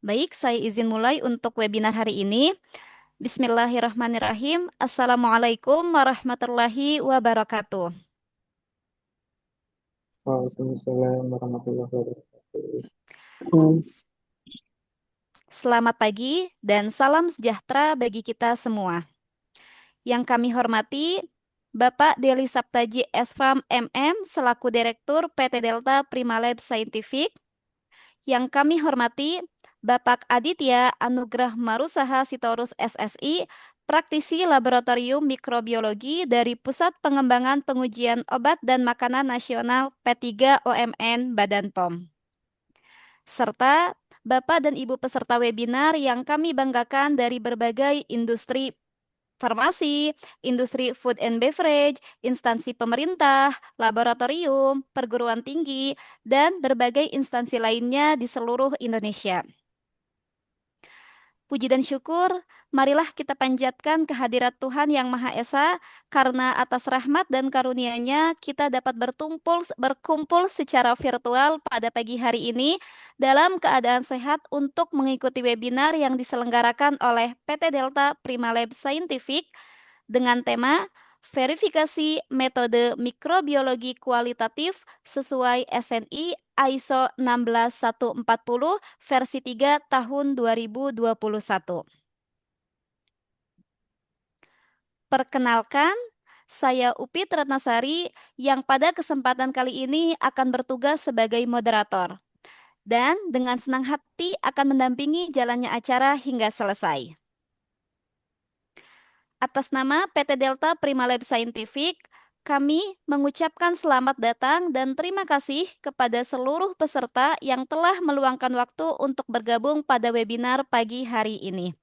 Baik, saya izin mulai untuk webinar hari ini. Bismillahirrahmanirrahim. Assalamualaikum warahmatullahi wabarakatuh. Waalaikumsalam warahmatullahi wabarakatuh. Hmm. Selamat pagi dan salam sejahtera bagi kita semua. Yang kami hormati, Bapak Deli Saptaji Esfam MM selaku Direktur PT Delta Primalab Scientific. Yang kami hormati, Bapak Aditya Anugrah Marusaha Sitorus SSI, praktisi Laboratorium Mikrobiologi dari Pusat Pengembangan Pengujian Obat dan Makanan Nasional P3 OMN Badan POM. Serta Bapak dan Ibu peserta webinar yang kami banggakan dari berbagai industri farmasi, industri food and beverage, instansi pemerintah, laboratorium, perguruan tinggi, dan berbagai instansi lainnya di seluruh Indonesia. Puji dan syukur, marilah kita panjatkan kehadirat Tuhan Yang Maha Esa, karena atas rahmat dan karunia-Nya kita dapat berkumpul secara virtual pada pagi hari ini dalam keadaan sehat untuk mengikuti webinar yang diselenggarakan oleh PT Delta Primalab Scientific dengan tema verifikasi metode mikrobiologi kualitatif sesuai SNI ISO 16140 versi 3 tahun 2021. Perkenalkan, saya Upit Ratnasari yang pada kesempatan kali ini akan bertugas sebagai moderator dan dengan senang hati akan mendampingi jalannya acara hingga selesai. Atas nama PT Delta Primalab Scientific, kami mengucapkan selamat datang dan terima kasih kepada seluruh peserta yang telah meluangkan waktu untuk bergabung pada webinar pagi hari ini.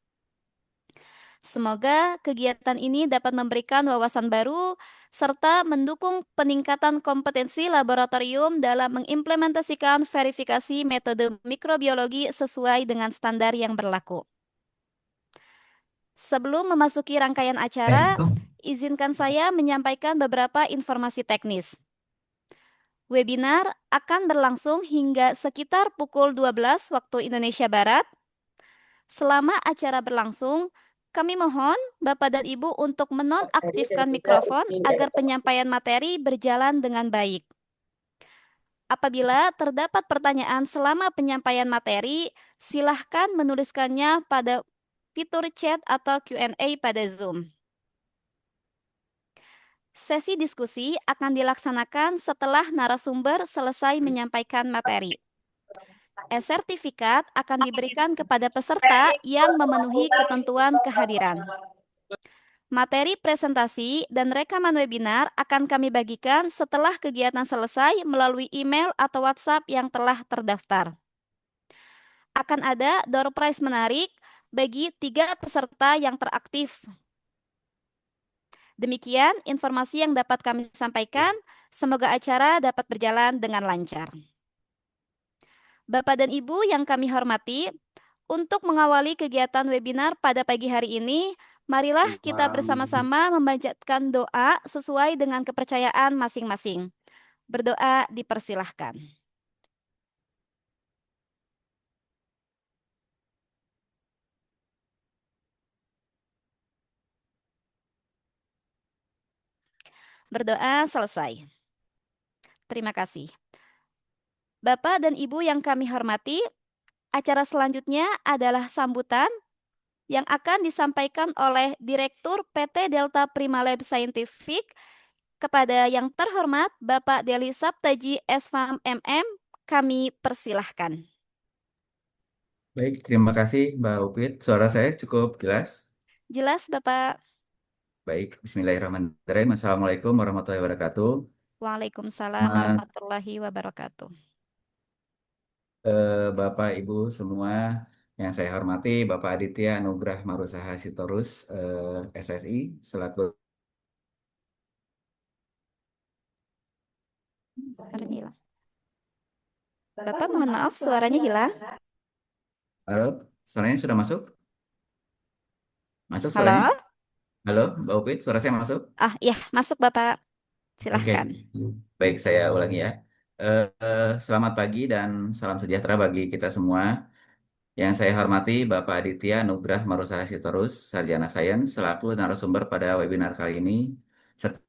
Semoga kegiatan ini dapat memberikan wawasan baru serta mendukung peningkatan kompetensi laboratorium dalam mengimplementasikan verifikasi metode mikrobiologi sesuai dengan standar yang berlaku. Sebelum memasuki rangkaian acara, Itu. izinkan saya menyampaikan beberapa informasi teknis. Webinar akan berlangsung hingga sekitar pukul 12 waktu Indonesia Barat. Selama acara berlangsung, kami mohon Bapak dan Ibu untuk Materi dan menonaktifkan juga mikrofon uji dari agar penyampaian materi berjalan dengan baik. Apabila terdapat pertanyaan selama penyampaian materi, silahkan menuliskannya pada fitur chat atau Q&A pada Zoom. Sesi diskusi akan dilaksanakan setelah narasumber selesai menyampaikan materi. E-sertifikat akan diberikan kepada peserta yang memenuhi ketentuan kehadiran. Materi presentasi dan rekaman webinar akan kami bagikan setelah kegiatan selesai melalui email atau WhatsApp yang telah terdaftar. Akan ada door prize menarik bagi 3 peserta yang teraktif. Demikian informasi yang dapat kami sampaikan. Semoga acara dapat berjalan dengan lancar. Bapak dan Ibu yang kami hormati, untuk mengawali kegiatan webinar pada pagi hari ini, marilah kita bersama-sama memanjatkan doa sesuai dengan kepercayaan masing-masing. Berdoa dipersilahkan. Berdoa selesai. Terima kasih. Bapak dan Ibu yang kami hormati, acara selanjutnya adalah sambutan yang akan disampaikan oleh Direktur PT Delta Primalab Scientific kepada yang terhormat Bapak Deli Saptaji Esfam MM. Kami persilahkan. Baik, terima kasih Mbak Upit. Suara saya cukup jelas. Jelas, Bapak? Baik, Bismillahirrahmanirrahim. Assalamualaikum warahmatullahi wabarakatuh. Waalaikumsalam Selamat warahmatullahi wabarakatuh. Bapak Ibu semua yang saya hormati, Bapak Aditya Anugrah Marusaha Sitorus SSI selaku. Suaranya hilang. Bapak, mohon maaf, suaranya hilang. Halo, suaranya sudah masuk? Masuk suaranya? Halo? Halo, Mbak Upit, suara saya masuk? Ah, iya, masuk Bapak. Oke, Silahkan. baik saya ulangi ya. Selamat pagi dan salam sejahtera bagi kita semua. Yang saya hormati Bapak Aditya Nugrah Marusaha Sitorus, Sarjana Sains, selaku narasumber pada webinar kali ini, serta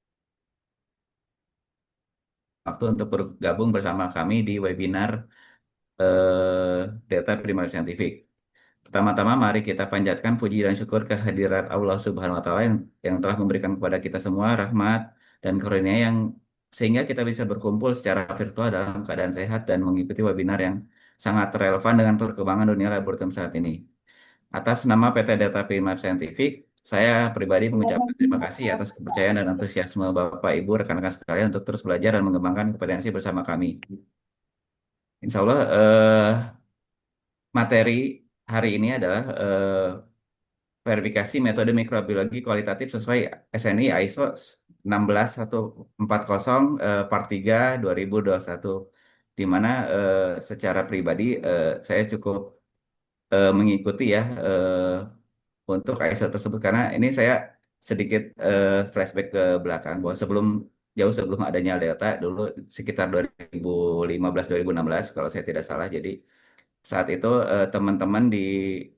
waktu untuk bergabung bersama kami di webinar Data Primer Scientific. Pertama-tama mari kita panjatkan puji dan syukur kehadirat Allah Subhanahu wa taala yang telah memberikan kepada kita semua rahmat dan karunia yang sehingga kita bisa berkumpul secara virtual dalam keadaan sehat dan mengikuti webinar yang sangat relevan dengan perkembangan dunia laboratorium saat ini. Atas nama PT Data Primer Scientific, saya pribadi mengucapkan terima kasih atas kepercayaan dan antusiasme Bapak Ibu rekan-rekan sekalian untuk terus belajar dan mengembangkan kompetensi bersama kami. Insya Allah materi hari ini adalah verifikasi metode mikrobiologi kualitatif sesuai SNI ISO 16140 Part 3 2021, di mana secara pribadi saya cukup mengikuti ya untuk ISO tersebut karena ini saya sedikit flashback ke belakang bahwa jauh sebelum adanya Delta dulu sekitar 2015-2016 kalau saya tidak salah. Jadi saat itu teman-teman di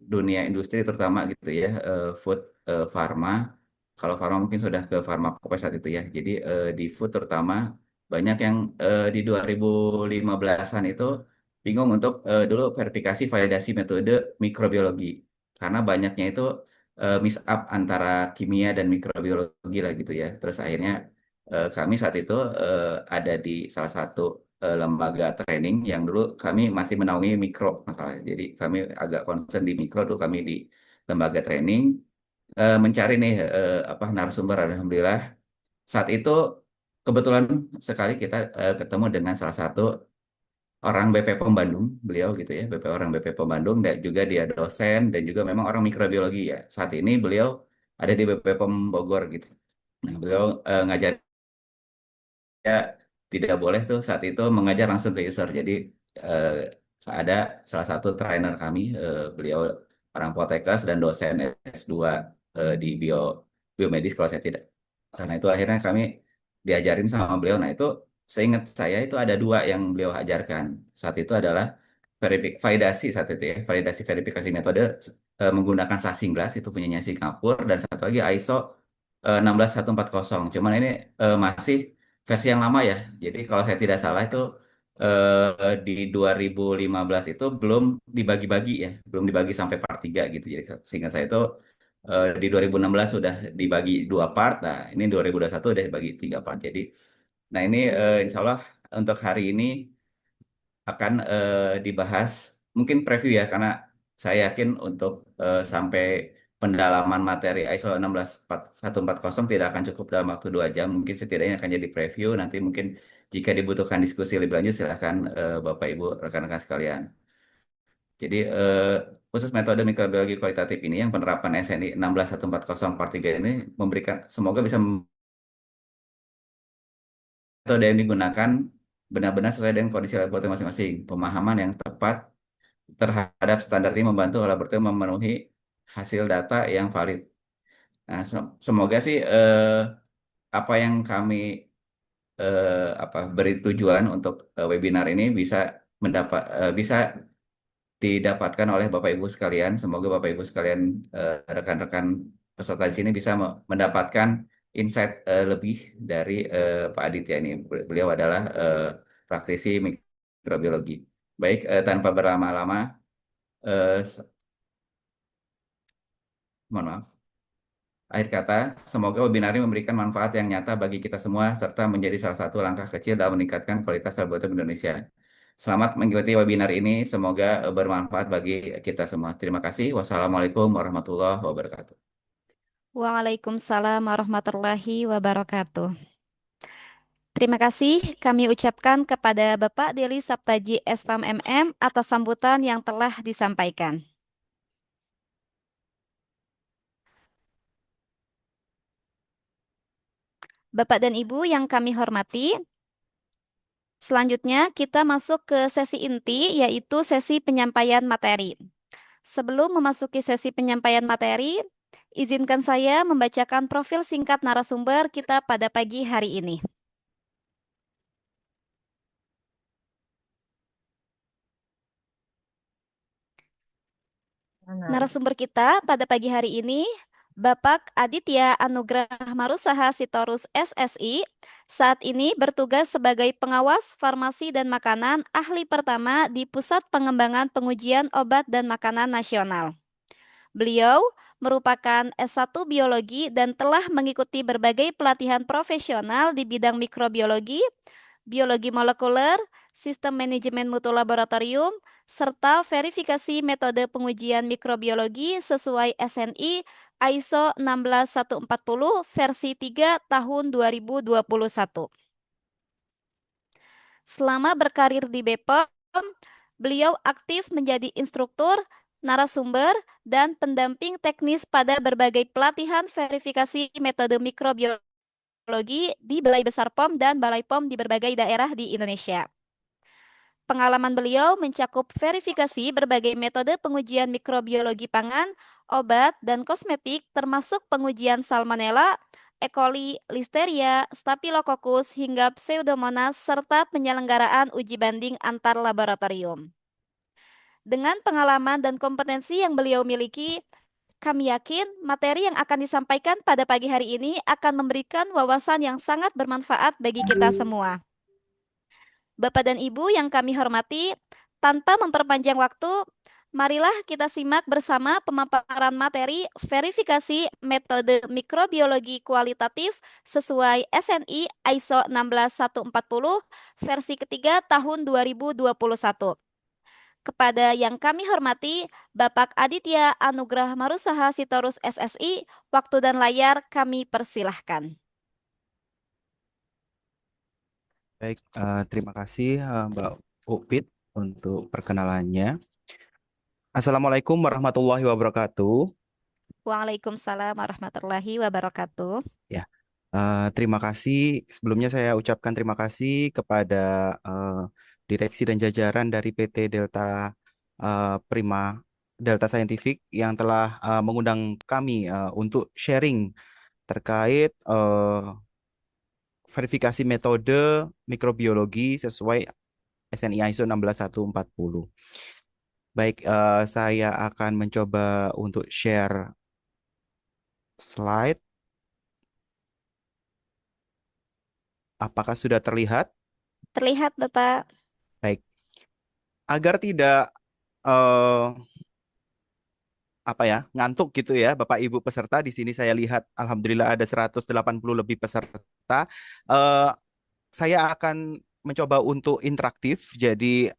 dunia industri terutama gitu ya, food, pharma. Kalau pharma mungkin sudah ke farmakope saat itu ya. Jadi di food terutama banyak yang di 2015-an itu bingung untuk dulu verifikasi validasi metode mikrobiologi karena banyaknya itu miss up antara kimia dan mikrobiologi lah gitu ya. Terus akhirnya kami saat itu ada di salah satu lembaga training yang dulu kami masih menaungi mikro masalah. Jadi kami agak concern di mikro dulu kami di lembaga training mencari nih apa narasumber. Alhamdulillah saat itu kebetulan sekali kita ketemu dengan salah satu orang BP POM Bandung, beliau gitu ya, orang BP POM Bandung dan juga dia dosen dan juga memang orang mikrobiologi ya. Saat ini beliau ada di BP POM Bogor gitu. Nah, beliau ngajar ya tidak boleh tuh saat itu mengajar langsung ke user. Jadi eh, ada salah satu trainer kami, beliau orang Poltekkes dan dosen S2 di biomedis kalau saya tidak. Karena itu akhirnya kami diajarin sama beliau. Nah itu seingat saya itu ada dua yang beliau ajarkan. Saat itu adalah validasi saat itu ya, validasi verifikasi metode menggunakan Sasinglas itu punyanya Singapura dan satu lagi ISO 16140. Cuman ini masih versi yang lama ya. Jadi kalau saya tidak salah itu di 2015 itu belum dibagi-bagi ya, belum dibagi sampai part 3 gitu. Jadi sehingga saya itu di 2016 sudah dibagi dua part. Nah, ini 2021 udah dibagi tiga part. Jadi, nah ini insya Allah untuk hari ini akan dibahas mungkin preview ya karena saya yakin untuk sampai pendalaman materi ISO 16140 tidak akan cukup dalam waktu 2 jam. Mungkin setidaknya akan jadi preview. Nanti mungkin jika dibutuhkan diskusi lebih lanjut silahkan Bapak Ibu rekan-rekan sekalian. Jadi khusus metode mikrobiologi kualitatif ini yang penerapan SNI 16140 part 3 ini memberikan semoga bisa metode yang digunakan benar-benar sesuai dengan kondisi laboratorium masing-masing. Pemahaman yang tepat terhadap standar ini membantu laboratorium memenuhi hasil data yang valid. Nah, semoga sih apa yang kami beri tujuan untuk webinar ini bisa didapatkan oleh Bapak Ibu sekalian. Semoga Bapak Ibu sekalian rekan-rekan peserta di sini bisa mendapatkan insight lebih dari Pak Aditya ini. Beliau adalah praktisi mikrobiologi. Baik, tanpa berlama-lama, eh, s- mohon maaf. Akhir kata, semoga webinar ini memberikan manfaat yang nyata bagi kita semua serta menjadi salah satu langkah kecil dalam meningkatkan kualitas laboratorium Indonesia. Selamat mengikuti webinar ini, semoga bermanfaat bagi kita semua. Terima kasih. Wassalamualaikum warahmatullahi wabarakatuh. Waalaikumsalam warahmatullahi wabarakatuh. Terima kasih kami ucapkan kepada Bapak Deli Saptaji SFAM MM atas sambutan yang telah disampaikan. Bapak dan Ibu yang kami hormati, selanjutnya kita masuk ke sesi inti, yaitu sesi penyampaian materi. Sebelum memasuki sesi penyampaian materi, izinkan saya membacakan profil singkat narasumber kita pada pagi hari ini. Narasumber kita pada pagi hari ini, Bapak Aditya Anugrah Marusaha Sitorus SSI, saat ini bertugas sebagai pengawas farmasi dan makanan ahli pertama di Pusat Pengembangan Pengujian Obat dan Makanan Nasional. Beliau merupakan S1 Biologi dan telah mengikuti berbagai pelatihan profesional di bidang mikrobiologi, biologi molekuler, sistem manajemen mutu laboratorium, serta verifikasi metode pengujian mikrobiologi sesuai SNI ISO 16140 versi 3 tahun 2021. Selama berkarir di BPOM, beliau aktif menjadi instruktur, narasumber, dan pendamping teknis pada berbagai pelatihan verifikasi metode mikrobiologi di Balai Besar POM dan Balai POM di berbagai daerah di Indonesia. Pengalaman beliau mencakup verifikasi berbagai metode pengujian mikrobiologi pangan, obat, dan kosmetik termasuk pengujian Salmonella, E. coli, Listeria, Staphylococcus, hingga Pseudomonas, serta penyelenggaraan uji banding antar laboratorium. Dengan pengalaman dan kompetensi yang beliau miliki, kami yakin materi yang akan disampaikan pada pagi hari ini akan memberikan wawasan yang sangat bermanfaat bagi kita semua. Bapak dan Ibu yang kami hormati, tanpa memperpanjang waktu, marilah kita simak bersama pemaparan materi verifikasi metode mikrobiologi kualitatif sesuai SNI ISO 16140 versi ketiga tahun 2021. Kepada yang kami hormati, Bapak Aditya Anugrah Marusaha Sitorus SSI, waktu dan layar kami persilahkan. Baik, terima kasih Mbak Upit untuk perkenalannya. Assalamualaikum warahmatullahi wabarakatuh. Waalaikumsalam warahmatullahi wabarakatuh. Ya, terima kasih. Sebelumnya saya ucapkan terima kasih kepada direksi dan jajaran dari PT Delta Prima Delta Scientific yang telah mengundang kami untuk sharing terkait verifikasi metode mikrobiologi sesuai SNI ISO 16140. Baik, saya akan mencoba untuk share slide. Apakah sudah terlihat? Terlihat, Bapak. Baik. Agar tidak ngantuk gitu ya, Bapak Ibu peserta, di sini saya lihat alhamdulillah ada 180 lebih peserta. Saya akan mencoba untuk interaktif, jadi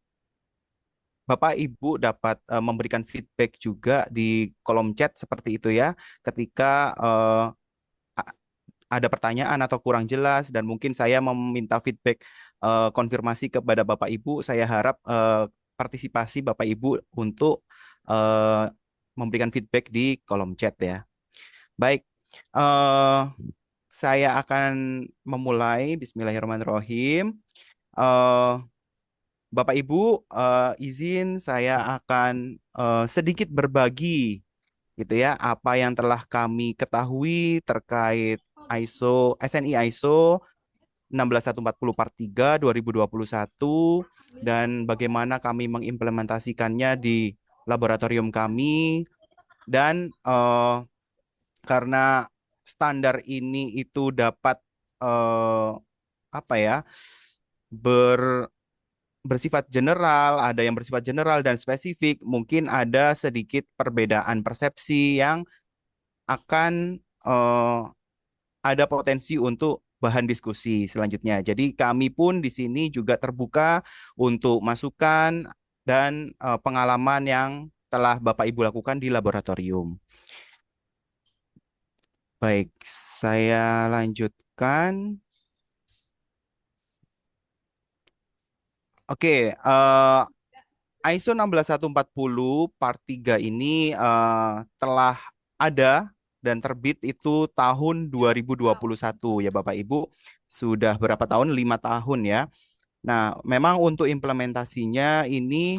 Bapak Ibu dapat memberikan feedback juga di kolom chat seperti itu ya, ketika ada pertanyaan atau kurang jelas dan mungkin saya meminta feedback konfirmasi kepada Bapak Ibu. Saya harap partisipasi Bapak Ibu untuk memberikan feedback di kolom chat ya. Baik, saya akan memulai. Bismillahirrahmanirrahim. Bapak Ibu, izin saya akan sedikit berbagi gitu ya, apa yang telah kami ketahui terkait SNI ISO 16140 Part 3 2021 dan bagaimana kami mengimplementasikannya di laboratorium kami. Dan karena standar ini itu dapat bersifat general, ada yang bersifat general dan spesifik, mungkin ada sedikit perbedaan persepsi yang akan ada potensi untuk bahan diskusi selanjutnya. Jadi kami pun di sini juga terbuka untuk masukan dan pengalaman yang telah Bapak Ibu lakukan di laboratorium. Baik, saya lanjutkan. Oke, ISO 16140 Part 3 ini telah ada dan terbit itu tahun 2021 ya Bapak Ibu. Sudah berapa tahun? 5 tahun ya. Nah, memang untuk implementasinya ini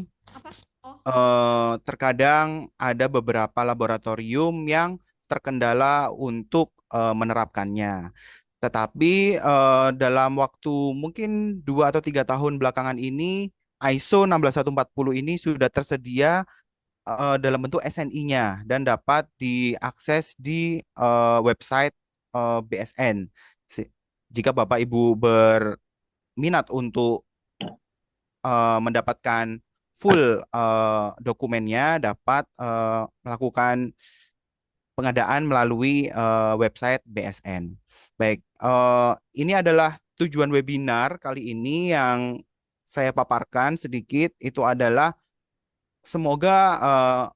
terkadang ada beberapa laboratorium yang terkendala untuk menerapkannya. Tetapi dalam waktu mungkin 2 atau 3 tahun belakangan ini, ISO 16140 ini sudah tersedia dalam bentuk SNI-nya dan dapat diakses di website BSN. Jika Bapak Ibu berminat untuk mendapatkan full dokumennya, dapat melakukan pengadaan melalui website BSN. Baik, ini adalah tujuan webinar kali ini yang saya paparkan sedikit. Itu adalah semoga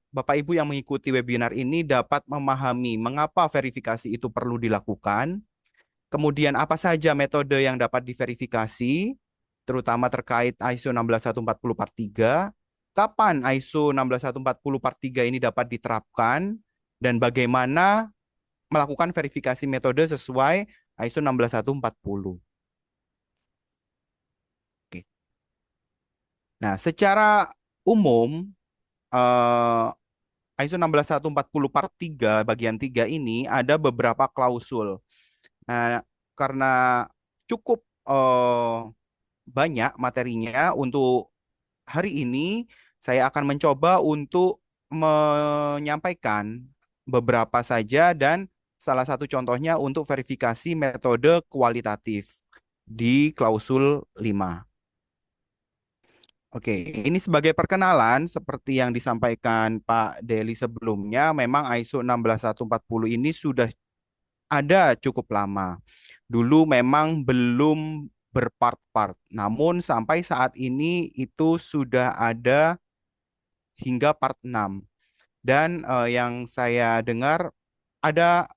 Bapak Ibu yang mengikuti webinar ini dapat memahami mengapa verifikasi itu perlu dilakukan, kemudian apa saja metode yang dapat diverifikasi, terutama terkait ISO 16140 Part 3, kapan ISO 16140 Part 3 ini dapat diterapkan, dan bagaimana melakukan verifikasi metode sesuai ISO 16140. Oke. Nah, secara umum, ISO 16140 Part 3 bagian 3 ini ada beberapa klausul. Nah, karena cukup banyak materinya untuk hari ini, saya akan mencoba untuk menyampaikan beberapa saja dan salah satu contohnya untuk verifikasi metode kualitatif di klausul 5. Oke, ini sebagai perkenalan seperti yang disampaikan Pak Deli sebelumnya, memang ISO 16140 ini sudah ada cukup lama. Dulu memang belum berpart-part, namun sampai saat ini itu sudah ada hingga part 6. Dan yang saya dengar ada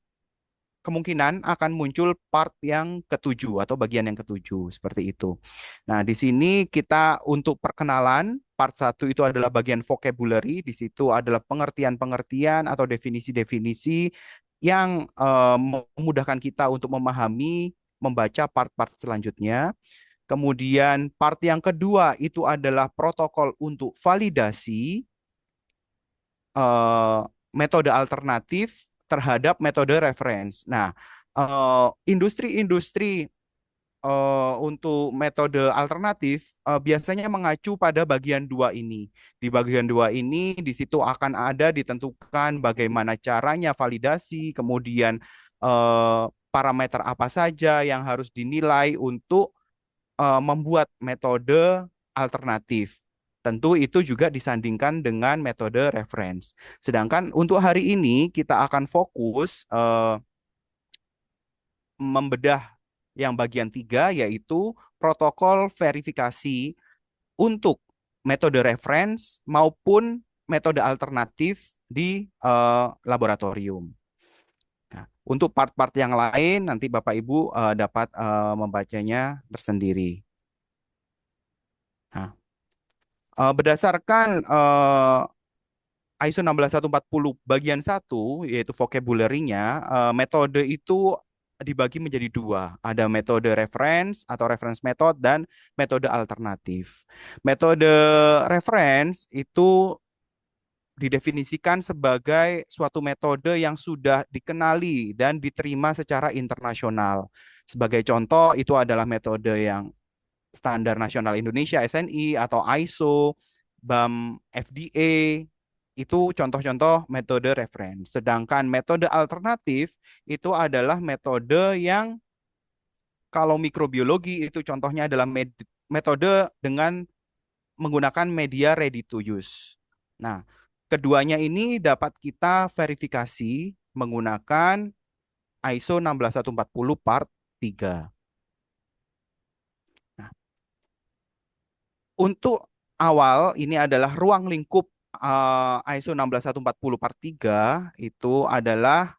kemungkinan akan muncul part yang ketujuh atau bagian yang ketujuh seperti itu. Nah, di sini kita untuk perkenalan, part 1 itu adalah bagian vocabulary, di situ adalah pengertian-pengertian atau definisi-definisi yang memudahkan kita untuk memahami, membaca part-part selanjutnya. Kemudian part yang kedua itu adalah protokol untuk validasi metode alternatif terhadap metode reference. Nah, industri-industri untuk metode alternatif biasanya mengacu pada bagian 2 ini. Di bagian 2 ini, di situ akan ada ditentukan bagaimana caranya validasi, kemudian parameter apa saja yang harus dinilai untuk membuat metode alternatif. Tentu itu juga disandingkan dengan metode reference. Sedangkan untuk hari ini kita akan fokus membedah yang bagian 3, yaitu protokol verifikasi untuk metode reference maupun metode alternatif di laboratorium. Nah, untuk part-part yang lain nanti Bapak Ibu dapat membacanya tersendiri. Nah, berdasarkan ISO 16140 bagian 1, yaitu vocabulary-nya, metode itu dibagi menjadi 2. Ada metode reference atau reference method dan metode alternatif. Metode reference itu didefinisikan sebagai suatu metode yang sudah dikenali dan diterima secara internasional. Sebagai contoh, itu adalah metode yang Standar Nasional Indonesia SNI atau ISO, BAM FDA, itu contoh-contoh metode reference. Sedangkan metode alternatif itu adalah metode yang kalau mikrobiologi itu contohnya adalah metode dengan menggunakan media ready to use. Nah, keduanya ini dapat kita verifikasi menggunakan ISO 16140 Part 3. Nah, untuk awal ini adalah ruang lingkup ISO 16140 Part 3 itu adalah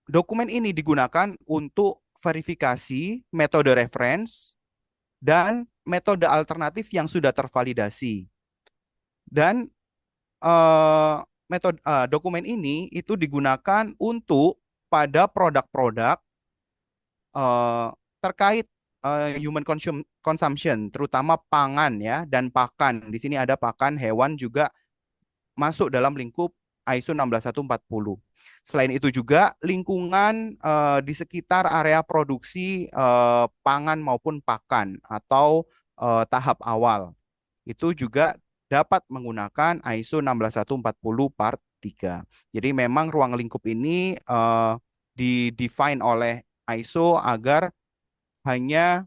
dokumen ini digunakan untuk verifikasi metode reference dan metode alternatif yang sudah tervalidasi. Dan dokumen ini itu digunakan untuk pada produk-produk terkait human consumption, terutama pangan ya dan pakan. Di sini ada pakan, hewan juga masuk dalam lingkup ISO 16140. Selain itu juga lingkungan di sekitar area produksi pangan maupun pakan atau tahap awal. Itu juga dapat menggunakan ISO 16140 Part 3. Jadi memang ruang lingkup ini di-define oleh ISO agar hanya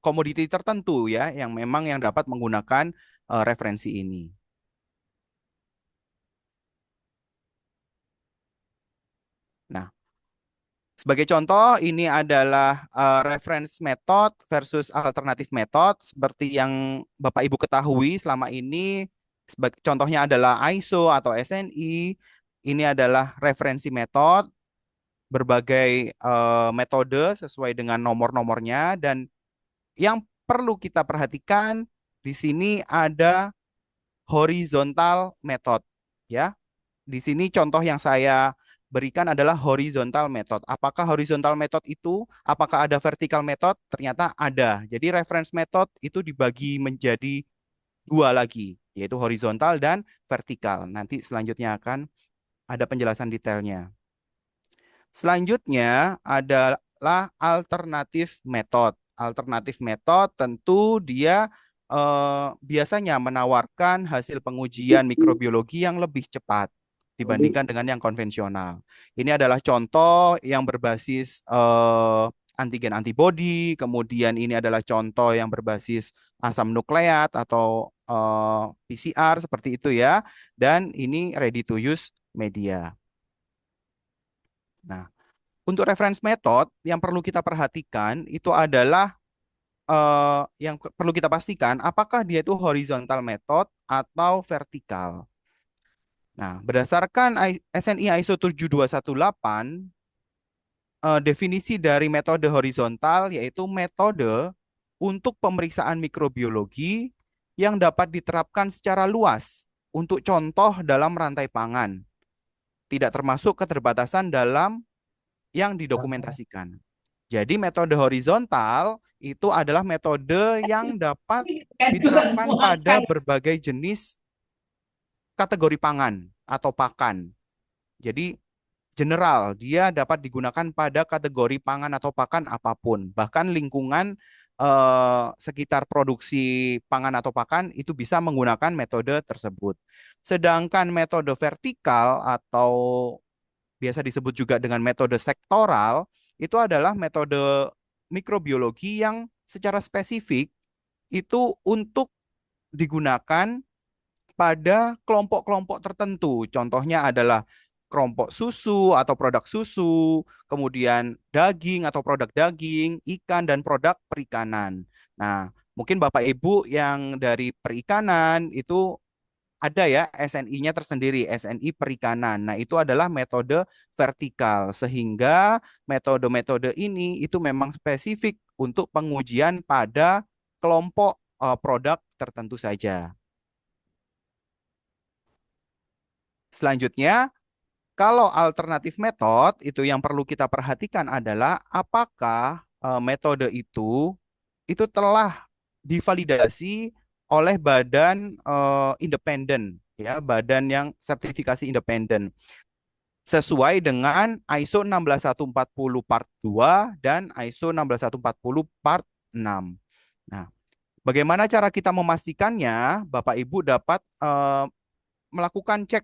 komoditi tertentu ya yang memang yang dapat menggunakan referensi ini. Nah, sebagai contoh, ini adalah reference method versus alternatif method. Seperti yang Bapak Ibu ketahui selama ini, contohnya adalah ISO atau SNI. Ini adalah referensi method, berbagai metode sesuai dengan nomor-nomornya. Dan yang perlu kita perhatikan di sini ada horizontal method. Ya, di sini contoh yang saya berikan adalah horizontal method. Apakah horizontal method itu? Apakah ada vertical method? Ternyata ada. Jadi reference method itu dibagi menjadi dua lagi, yaitu horizontal dan vertikal. Nanti selanjutnya akan ada penjelasan detailnya. Selanjutnya adalah alternatif method. Alternatif method tentu dia biasanya menawarkan hasil pengujian mikrobiologi yang lebih cepat dibandingkan dengan yang konvensional. Ini adalah contoh yang berbasis antigen antibody, kemudian ini adalah contoh yang berbasis asam nukleat atau PCR seperti itu ya, dan ini ready to use media. Nah, untuk reference method yang perlu kita perhatikan itu adalah yang perlu kita pastikan apakah dia itu horizontal method atau vertikal. Nah, berdasarkan SNI ISO 7218, definisi dari metode horizontal yaitu metode untuk pemeriksaan mikrobiologi yang dapat diterapkan secara luas untuk contoh dalam rantai pangan, tidak termasuk keterbatasan dalam yang didokumentasikan. Jadi metode horizontal itu adalah metode yang dapat diterapkan pada berbagai jenis kategori pangan atau pakan. Jadi general, dia dapat digunakan pada kategori pangan atau pakan apapun. Bahkan lingkungan sekitar produksi pangan atau pakan itu bisa menggunakan metode tersebut. Sedangkan metode vertikal atau biasa disebut juga dengan metode sektoral, itu adalah metode mikrobiologi yang secara spesifik itu untuk digunakan pada kelompok-kelompok tertentu. Contohnya adalah kelompok susu atau produk susu, kemudian daging atau produk daging, ikan, dan produk perikanan. Nah, mungkin Bapak Ibu yang dari perikanan itu ada ya SNI-nya tersendiri, SNI perikanan. Nah, itu adalah metode vertikal, sehingga metode-metode ini itu memang spesifik untuk pengujian pada kelompok produk tertentu saja. Selanjutnya, kalau alternatif metode itu yang perlu kita perhatikan adalah apakah metode itu telah divalidasi oleh badan independen ya, badan yang sertifikasi independen sesuai dengan ISO 16140 Part 2 dan ISO 16140 Part 6. Nah, bagaimana cara kita memastikannya? Bapak Ibu dapat melakukan cek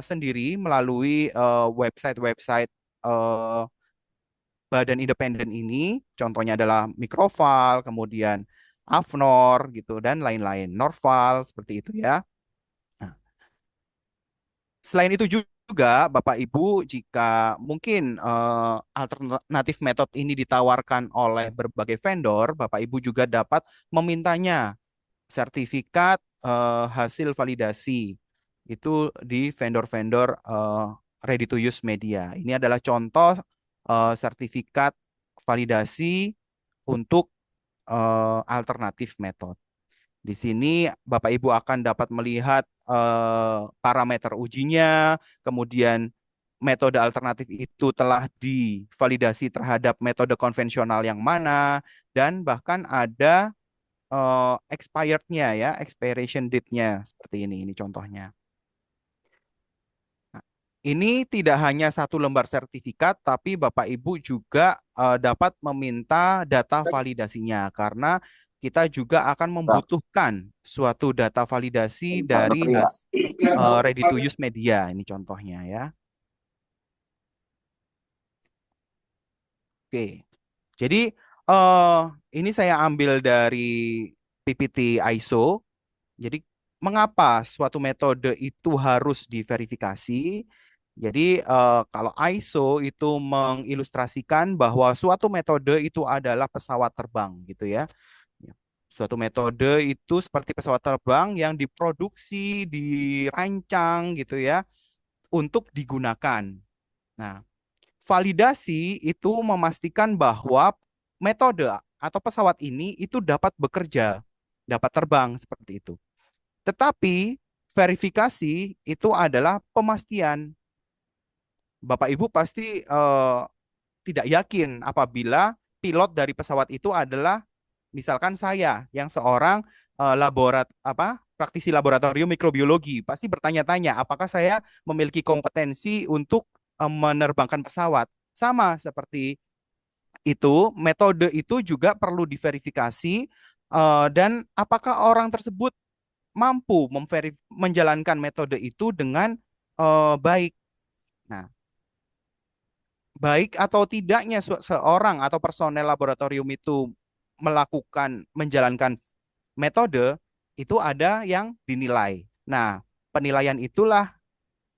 sendiri melalui website-website badan independen ini. Contohnya adalah Mikroval, kemudian Afnor gitu dan lain-lain, Norval seperti itu ya. Nah, selain itu juga Bapak Ibu jika mungkin alternatif metode ini ditawarkan oleh berbagai vendor, Bapak Ibu juga dapat memintanya sertifikat hasil validasi itu di vendor-vendor ready to use media. Ini adalah contoh sertifikat validasi untuk alternatif metode. Di sini Bapak Ibu akan dapat melihat parameter ujinya, kemudian metode alternatif itu telah divalidasi terhadap metode konvensional yang mana, dan bahkan ada expired-nya ya, expiration date-nya seperti ini contohnya. Nah, ini tidak hanya satu lembar sertifikat, tapi Bapak Ibu juga dapat meminta data validasinya karena kita juga akan membutuhkan suatu data validasi dari ready to use media. Ini contohnya ya. Oke. Jadi ini saya ambil dari PPT ISO. Jadi mengapa suatu metode itu harus diverifikasi? Jadi kalau ISO itu mengilustrasikan bahwa suatu metode itu adalah pesawat terbang gitu ya. Suatu metode itu seperti pesawat terbang yang diproduksi, dirancang gitu ya untuk digunakan. Nah, validasi itu memastikan bahwa metode atau pesawat ini itu dapat bekerja, dapat terbang seperti itu. Tetapi verifikasi itu adalah pemastian. Bapak Ibu pasti tidak yakin apabila pilot dari pesawat itu adalah misalkan saya yang seorang praktisi laboratorium mikrobiologi, pasti bertanya-tanya apakah saya memiliki kompetensi untuk menerbangkan pesawat. Sama seperti itu, metode itu juga perlu diverifikasi dan apakah orang tersebut mampu menjalankan metode itu dengan baik. Nah, baik atau tidaknya seorang atau personel laboratorium itu menjalankan metode itu ada yang dinilai. Nah, penilaian itulah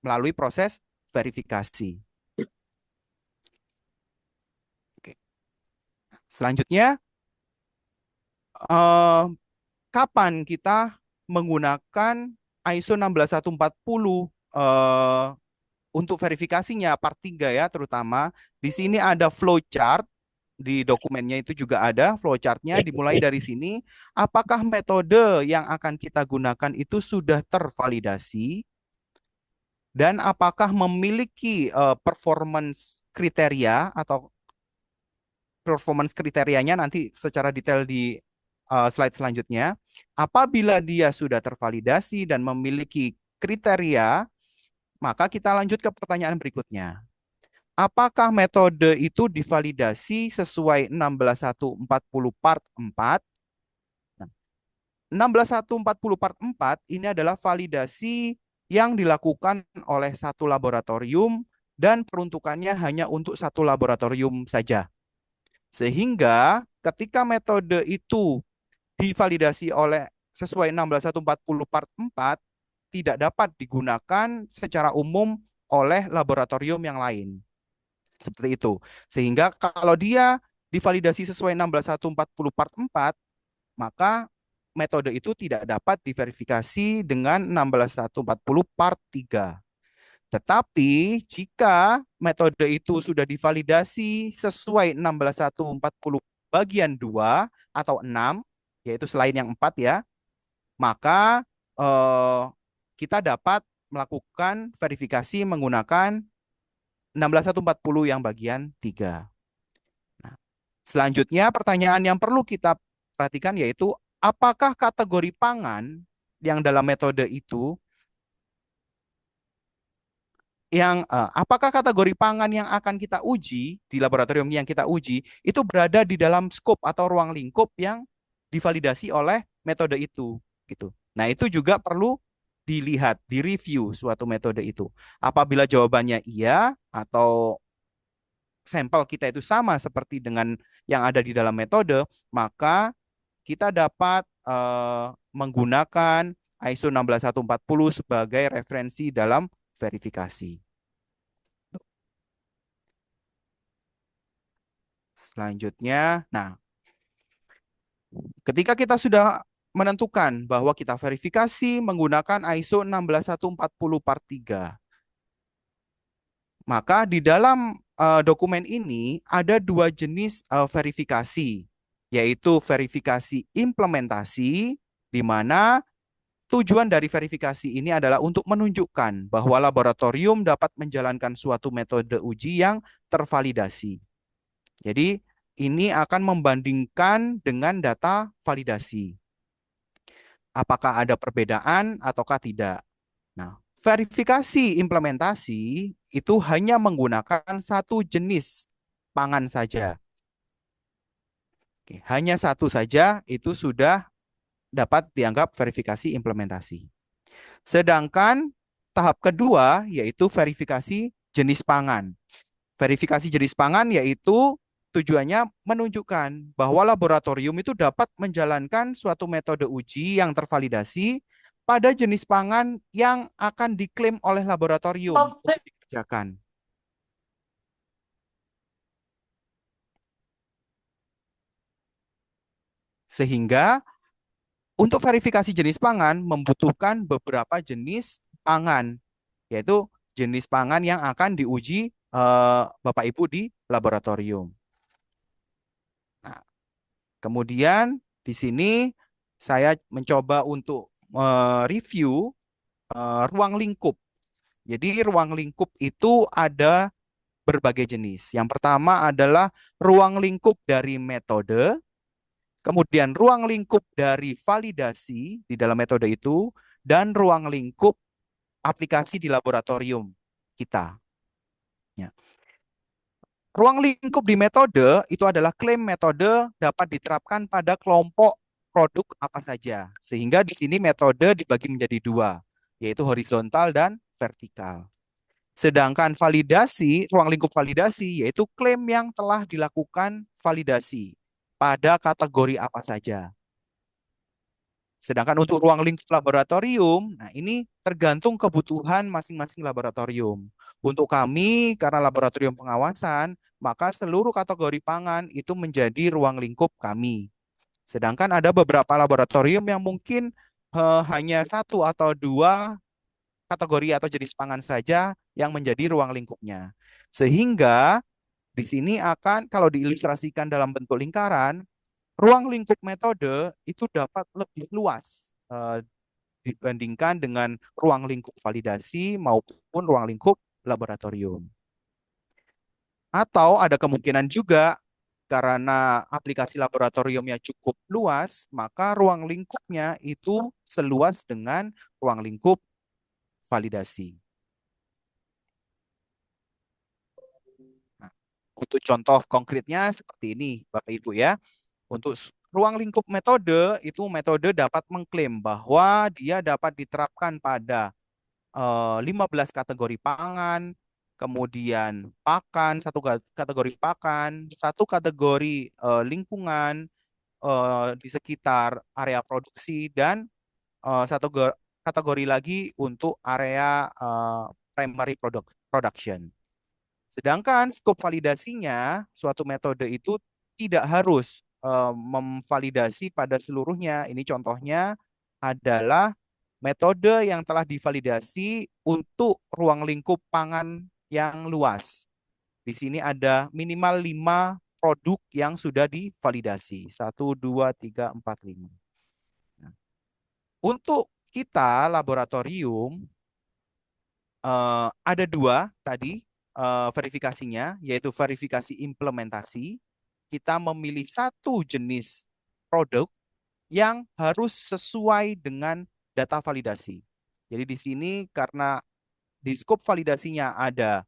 melalui proses verifikasi. Oke. Selanjutnya, kapan kita menggunakan ISO 16140 untuk verifikasinya part 3 ya terutama. Di sini ada flowchart, di dokumennya itu juga ada flowchartnya dimulai dari sini. Apakah metode yang akan kita gunakan itu sudah tervalidasi dan apakah memiliki performance kriteria atau performance kriterianya nanti secara detail di slide selanjutnya. Apabila dia sudah tervalidasi dan memiliki kriteria, maka kita lanjut ke pertanyaan berikutnya. Apakah metode itu divalidasi sesuai 16140 part 4? 16140 part 4 ini adalah validasi yang dilakukan oleh satu laboratorium dan peruntukannya hanya untuk satu laboratorium saja. Sehingga ketika metode itu divalidasi oleh sesuai 16140 part 4 tidak dapat digunakan secara umum oleh laboratorium yang lain. Seperti itu. Sehingga kalau dia divalidasi sesuai 16140 part 4, maka metode itu tidak dapat diverifikasi dengan 16140 part 3. Tetapi jika metode itu sudah divalidasi sesuai 16140 bagian 2 atau 6, yaitu selain yang 4 ya, maka kita dapat melakukan verifikasi menggunakan 16140 yang bagian 3. Nah, selanjutnya pertanyaan yang perlu kita perhatikan yaitu apakah kategori pangan yang dalam metode itu apakah kategori pangan yang akan kita uji di laboratorium yang kita uji itu berada di dalam skop atau ruang lingkup yang divalidasi oleh metode itu gitu. Nah, itu juga perlu dilihat, direview suatu metode itu. Apabila jawabannya iya atau sampel kita itu sama seperti dengan yang ada di dalam metode, maka kita dapat menggunakan ISO 16140 sebagai referensi dalam verifikasi. Selanjutnya, nah, ketika kita sudah menentukan bahwa kita verifikasi menggunakan ISO 16140 part 3, maka di dalam dokumen ini ada dua jenis verifikasi, yaitu verifikasi implementasi, di mana tujuan dari verifikasi ini adalah untuk menunjukkan bahwa laboratorium dapat menjalankan suatu metode uji yang tervalidasi. Jadi, ini akan membandingkan dengan data validasi. Apakah ada perbedaan ataukah tidak? Nah, verifikasi implementasi itu hanya menggunakan satu jenis pangan saja. Oke, hanya satu saja itu sudah dapat dianggap verifikasi implementasi. Sedangkan tahap kedua yaitu verifikasi jenis pangan. Verifikasi jenis pangan yaitu tujuannya menunjukkan bahwa laboratorium itu dapat menjalankan suatu metode uji yang tervalidasi pada jenis pangan yang akan diklaim oleh laboratorium untuk dikerjakan. Sehingga untuk verifikasi jenis pangan membutuhkan beberapa jenis pangan, yaitu jenis pangan yang akan diuji Bapak Ibu di laboratorium. Nah, kemudian di sini saya mencoba untuk review ruang lingkup. Jadi ruang lingkup itu ada berbagai jenis. Yang pertama adalah ruang lingkup dari metode, kemudian ruang lingkup dari validasi di dalam metode itu, dan ruang lingkup aplikasi di laboratorium kita. Ya. Ruang lingkup di metode itu adalah klaim metode dapat diterapkan pada kelompok produk apa saja. Sehingga di sini metode dibagi menjadi dua, yaitu horizontal dan vertikal. Sedangkan validasi, ruang lingkup validasi, yaitu klaim yang telah dilakukan validasi pada kategori apa saja. Sedangkan untuk ruang lingkup laboratorium, nah ini tergantung kebutuhan masing-masing laboratorium. Untuk kami, karena laboratorium pengawasan, maka seluruh kategori pangan itu menjadi ruang lingkup kami. Sedangkan ada beberapa laboratorium yang mungkin hanya satu atau dua kategori atau jenis pangan saja yang menjadi ruang lingkupnya. Sehingga di sini akan, kalau diilustrasikan dalam bentuk lingkaran, ruang lingkup metode itu dapat lebih luas dibandingkan dengan ruang lingkup validasi maupun ruang lingkup laboratorium. Atau ada kemungkinan juga karena aplikasi laboratoriumnya cukup luas, maka ruang lingkupnya itu seluas dengan ruang lingkup validasi. Nah, untuk contoh konkretnya seperti ini, Bapak Ibu ya. Untuk ruang lingkup metode, itu metode dapat mengklaim bahwa dia dapat diterapkan pada 15 kategori pangan, kemudian pakan, satu kategori pakan, satu kategori lingkungan di sekitar area produksi, dan satu kategori lagi untuk area primary production. Sedangkan skop validasinya, suatu metode itu tidak harus memvalidasi pada seluruhnya. Ini contohnya adalah metode yang telah divalidasi untuk ruang lingkup pangan yang luas. Di sini ada minimal 5 produk yang sudah divalidasi. 1, 2, 3, 4, 5. Nah, untuk kita laboratorium ada dua tadi verifikasinya, yaitu verifikasi implementasi. Kita memilih satu jenis produk yang harus sesuai dengan data validasi. Jadi di sini karena di skop validasinya ada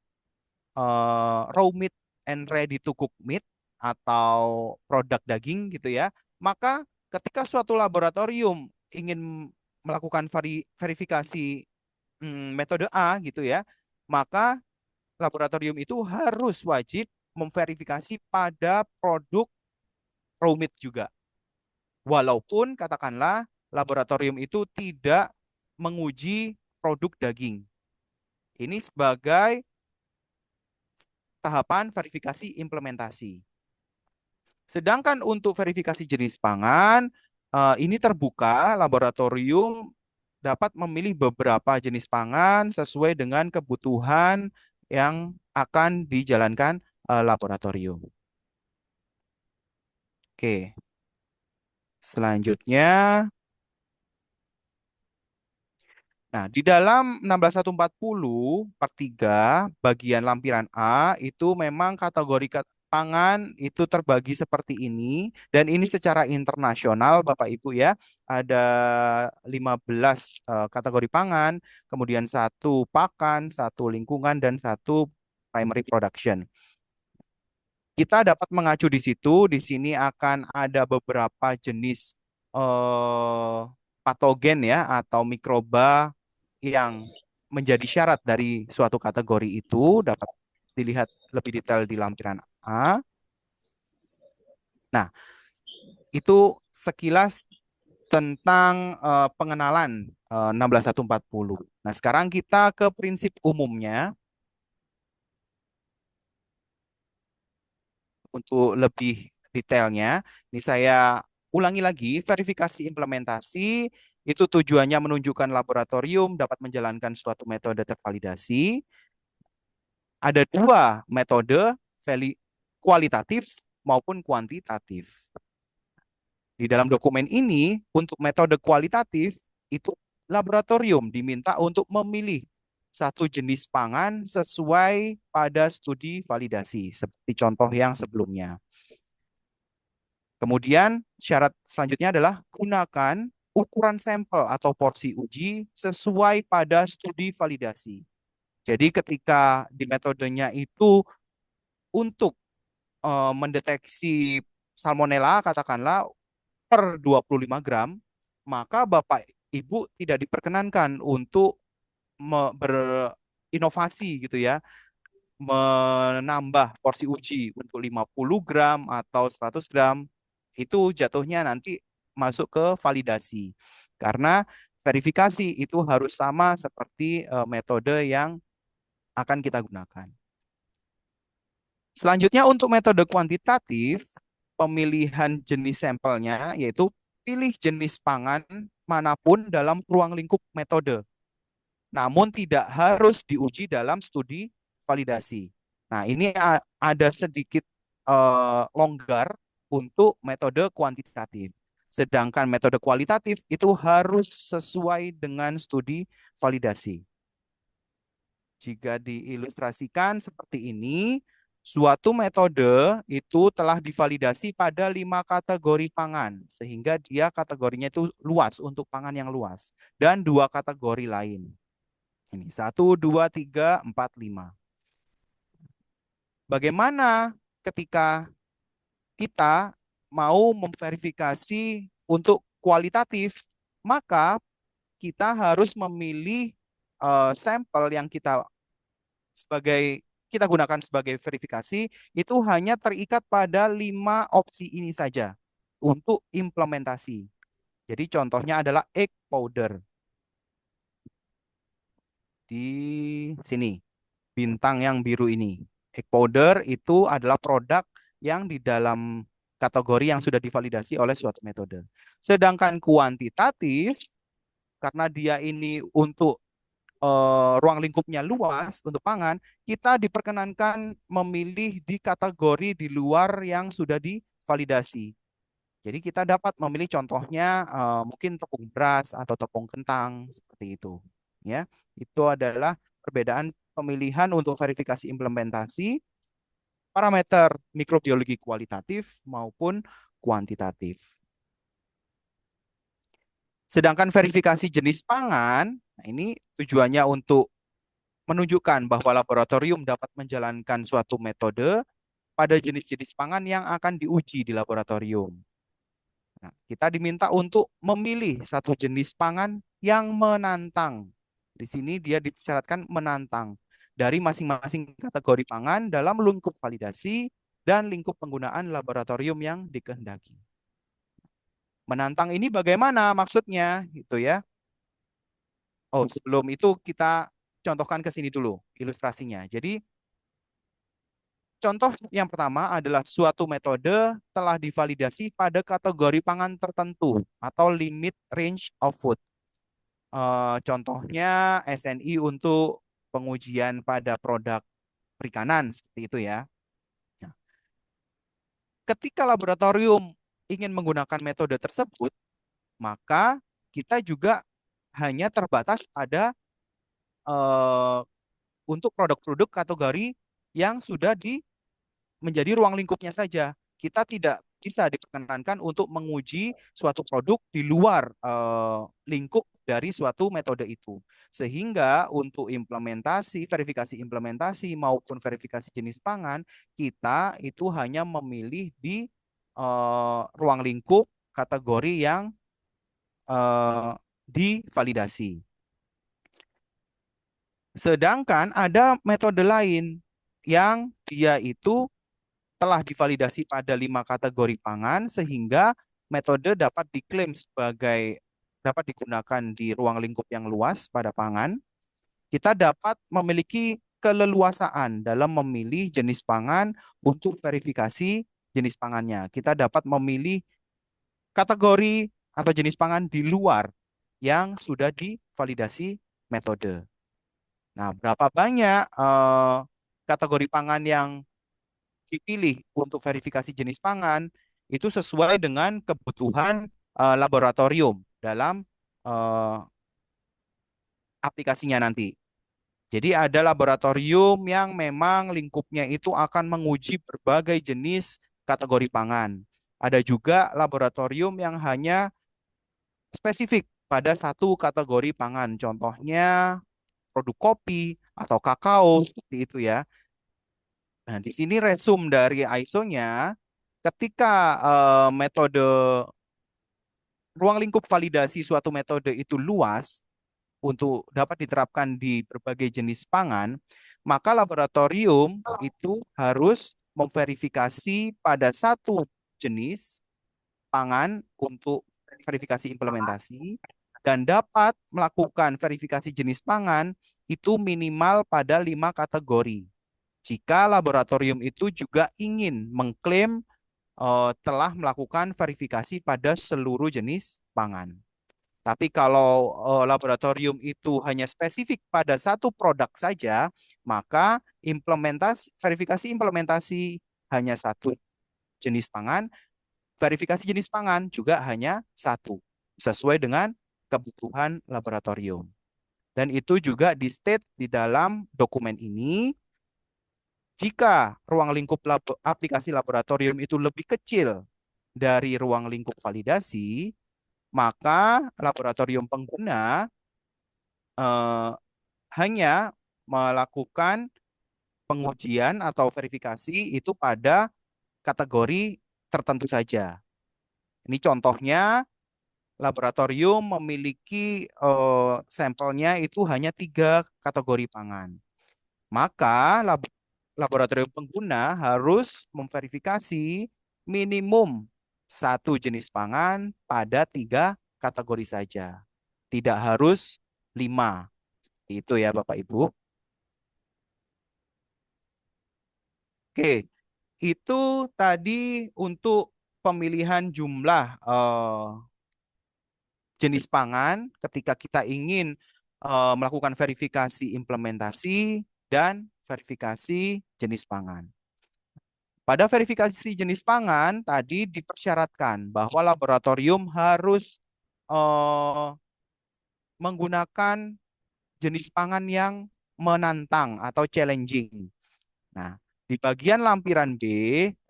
raw meat and ready to cook meat atau produk daging gitu ya, maka ketika suatu laboratorium ingin melakukan verifikasi metode A gitu ya, maka laboratorium itu harus wajib memverifikasi pada produk raw meat juga. Walaupun katakanlah laboratorium itu tidak menguji produk daging. Ini sebagai tahapan verifikasi implementasi. Sedangkan untuk verifikasi jenis pangan, ini terbuka, laboratorium dapat memilih beberapa jenis pangan sesuai dengan kebutuhan yang akan dijalankan laboratorium. Oke. Selanjutnya, nah, di dalam 16140 per 3 bagian lampiran A itu memang kategori pangan itu terbagi seperti ini, dan ini secara internasional Bapak Ibu ya. Ada 15 kategori pangan, kemudian satu pakan, satu lingkungan, dan satu primary production. Kita dapat mengacu di situ. Di sini akan ada beberapa jenis eh, patogen ya atau mikroba yang menjadi syarat dari suatu kategori itu dapat dilihat lebih detail di lampiran A. Nah, itu sekilas tentang pengenalan 16140. Nah, sekarang kita ke prinsip umumnya. Untuk lebih detailnya, ini saya ulangi lagi, verifikasi implementasi itu tujuannya menunjukkan laboratorium dapat menjalankan suatu metode tervalidasi. Ada dua metode, kualitatif maupun kuantitatif. Di dalam dokumen ini, untuk metode kualitatif, itu laboratorium diminta untuk memilih satu jenis pangan sesuai pada studi validasi, seperti contoh yang sebelumnya. Kemudian syarat selanjutnya adalah gunakan ukuran sampel atau porsi uji sesuai pada studi validasi. Jadi ketika di metodenya itu untuk mendeteksi salmonella katakanlah per 25 gram, maka Bapak Ibu tidak diperkenankan untuk berinovasi gitu ya, menambah porsi uji untuk 50 gram atau 100 gram, itu jatuhnya nanti masuk ke validasi. Karena verifikasi itu harus sama seperti metode yang akan kita gunakan. Selanjutnya untuk metode kuantitatif, pemilihan jenis sampelnya yaitu pilih jenis pangan manapun dalam ruang lingkup metode. Namun tidak harus diuji dalam studi validasi. Nah, ini ada sedikit longgar untuk metode kuantitatif. Sedangkan metode kualitatif itu harus sesuai dengan studi validasi. Jika diilustrasikan seperti ini, suatu metode itu telah divalidasi pada 5 kategori pangan, sehingga dia kategorinya itu luas untuk pangan yang luas, dan 2 kategori lain. Ini 1, 2, 3, 4, 5. Bagaimana ketika kita mau memverifikasi untuk kualitatif, maka kita harus memilih sampel yang kita gunakan sebagai verifikasi itu hanya terikat pada 5 opsi ini saja untuk implementasi. Jadi contohnya adalah egg powder. Di sini, bintang yang biru ini. Egg powder itu adalah produk yang di dalam kategori yang sudah divalidasi oleh suatu metode. Sedangkan kuantitatif, karena dia ini untuk ruang lingkupnya luas untuk pangan, kita diperkenankan memilih di kategori di luar yang sudah divalidasi. Jadi kita dapat memilih contohnya mungkin tepung beras atau tepung kentang seperti itu. Ya, itu adalah perbedaan pemilihan untuk verifikasi implementasi parameter mikrobiologi kualitatif maupun kuantitatif. Sedangkan verifikasi jenis pangan, nah ini tujuannya untuk menunjukkan bahwa laboratorium dapat menjalankan suatu metode pada jenis-jenis pangan yang akan diuji di laboratorium. Nah, kita diminta untuk memilih satu jenis pangan yang menantang. Di sini dia disyaratkan menantang dari masing-masing kategori pangan dalam lingkup validasi dan lingkup penggunaan laboratorium yang dikehendaki. Menantang ini bagaimana maksudnya gitu ya? Oh, sebelum itu kita contohkan ke sini dulu ilustrasinya. Jadi contoh yang pertama adalah suatu metode telah divalidasi pada kategori pangan tertentu atau limit range of food. Contohnya SNI untuk pengujian pada produk perikanan seperti itu ya. Nah, ketika laboratorium ingin menggunakan metode tersebut, maka kita juga hanya terbatas pada untuk produk-produk kategori yang sudah menjadi ruang lingkupnya saja. Kita tidak bisa diperkenankan untuk menguji suatu produk di luar lingkup dari suatu metode itu. Sehingga untuk verifikasi implementasi maupun verifikasi jenis pangan, kita itu hanya memilih di ruang lingkup kategori yang divalidasi. Sedangkan ada metode lain yang dia itu telah divalidasi pada 5 kategori pangan sehingga metode dapat diklaim sebagai dapat digunakan di ruang lingkup yang luas pada pangan. Kita dapat memiliki keleluasaan dalam memilih jenis pangan untuk verifikasi jenis pangannya. Kita dapat memilih kategori atau jenis pangan di luar yang sudah divalidasi metode. Nah, berapa banyak kategori pangan yang dipilih untuk verifikasi jenis pangan itu sesuai dengan kebutuhan laboratorium dalam aplikasinya nanti. Jadi ada laboratorium yang memang lingkupnya itu akan menguji berbagai jenis kategori pangan. Ada juga laboratorium yang hanya spesifik pada satu kategori pangan. Contohnya produk kopi atau kakao seperti itu ya. Nah, di sini resume dari ISO-nya ketika metode ruang lingkup validasi suatu metode itu luas untuk dapat diterapkan di berbagai jenis pangan, maka laboratorium itu harus memverifikasi pada satu jenis pangan untuk verifikasi implementasi dan dapat melakukan verifikasi jenis pangan itu minimal pada 5 kategori. Jika laboratorium itu juga ingin mengklaim telah melakukan verifikasi pada seluruh jenis pangan. Tapi kalau laboratorium itu hanya spesifik pada satu produk saja, maka verifikasi implementasi hanya satu jenis pangan, verifikasi jenis pangan juga hanya satu, sesuai dengan kebutuhan laboratorium. Dan itu juga di-state di dalam dokumen ini. Jika ruang lingkup aplikasi laboratorium itu lebih kecil dari ruang lingkup validasi, maka laboratorium pengguna hanya melakukan pengujian atau verifikasi itu pada kategori tertentu saja. Ini contohnya, laboratorium memiliki sampelnya itu hanya 3 kategori pangan. Maka laboratorium pengguna harus memverifikasi minimum satu jenis pangan pada 3 kategori saja. Tidak harus 5. Itu ya Bapak Ibu. Oke, itu tadi untuk pemilihan jumlah jenis pangan ketika kita ingin melakukan verifikasi implementasi dan verifikasi jenis pangan. Pada verifikasi jenis pangan tadi dipersyaratkan bahwa laboratorium harus menggunakan jenis pangan yang menantang atau challenging. Nah, di bagian lampiran B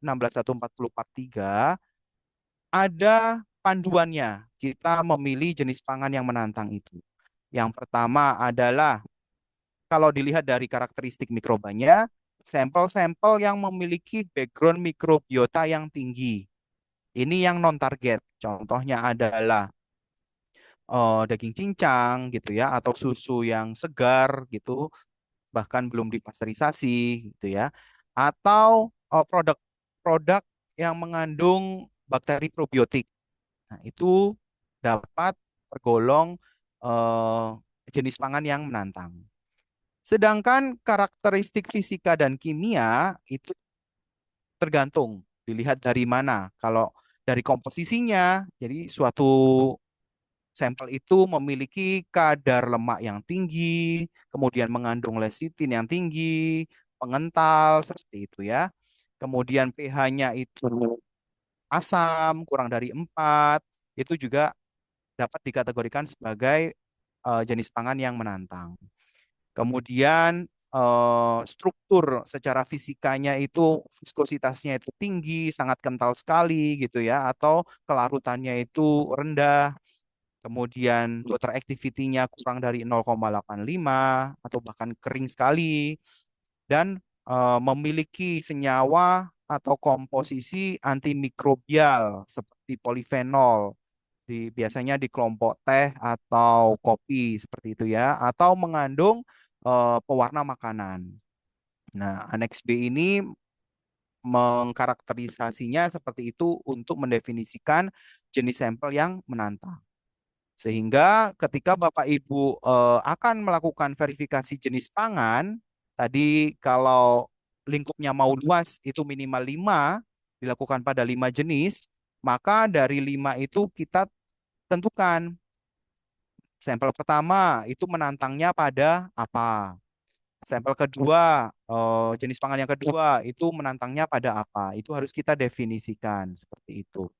16.140 ada panduannya. Kita memilih jenis pangan yang menantang itu. Yang pertama adalah kalau dilihat dari karakteristik mikrobanya, sampel-sampel yang memiliki background mikrobiota yang tinggi. Ini yang non-target. Contohnya adalah daging cincang gitu ya, atau susu yang segar gitu, bahkan belum dipasteurisasi gitu ya, atau produk-produk yang mengandung bakteri probiotik. Nah, itu dapat tergolong jenis pangan yang menantang. Sedangkan karakteristik fisika dan kimia itu tergantung dilihat dari mana. Kalau dari komposisinya, jadi suatu sampel itu memiliki kadar lemak yang tinggi, kemudian mengandung lecitin yang tinggi, pengental, seperti itu ya. Kemudian pH-nya itu asam, kurang dari 4, itu juga dapat dikategorikan sebagai jenis pangan yang menantang. Kemudian struktur secara fisikanya itu viskositasnya itu tinggi, sangat kental sekali gitu ya, atau kelarutannya itu rendah. kemudian water activity-nya kurang dari 0,85 atau bahkan kering sekali, dan memiliki senyawa atau komposisi antimikrobial seperti polifenol biasanya di kelompok teh atau kopi seperti itu ya, atau mengandung pewarna makanan. Nah, Aneks B ini mengkarakterisasinya seperti itu untuk mendefinisikan jenis sampel yang menantang. Sehingga ketika Bapak Ibu akan melakukan verifikasi jenis pangan, tadi kalau lingkupnya mau luas itu minimal 5, dilakukan pada 5 jenis, maka dari 5 itu kita tentukan sampel pertama itu menantangnya pada apa. Sampel kedua, jenis pangan yang kedua itu menantangnya pada apa. Itu harus kita definisikan seperti itu.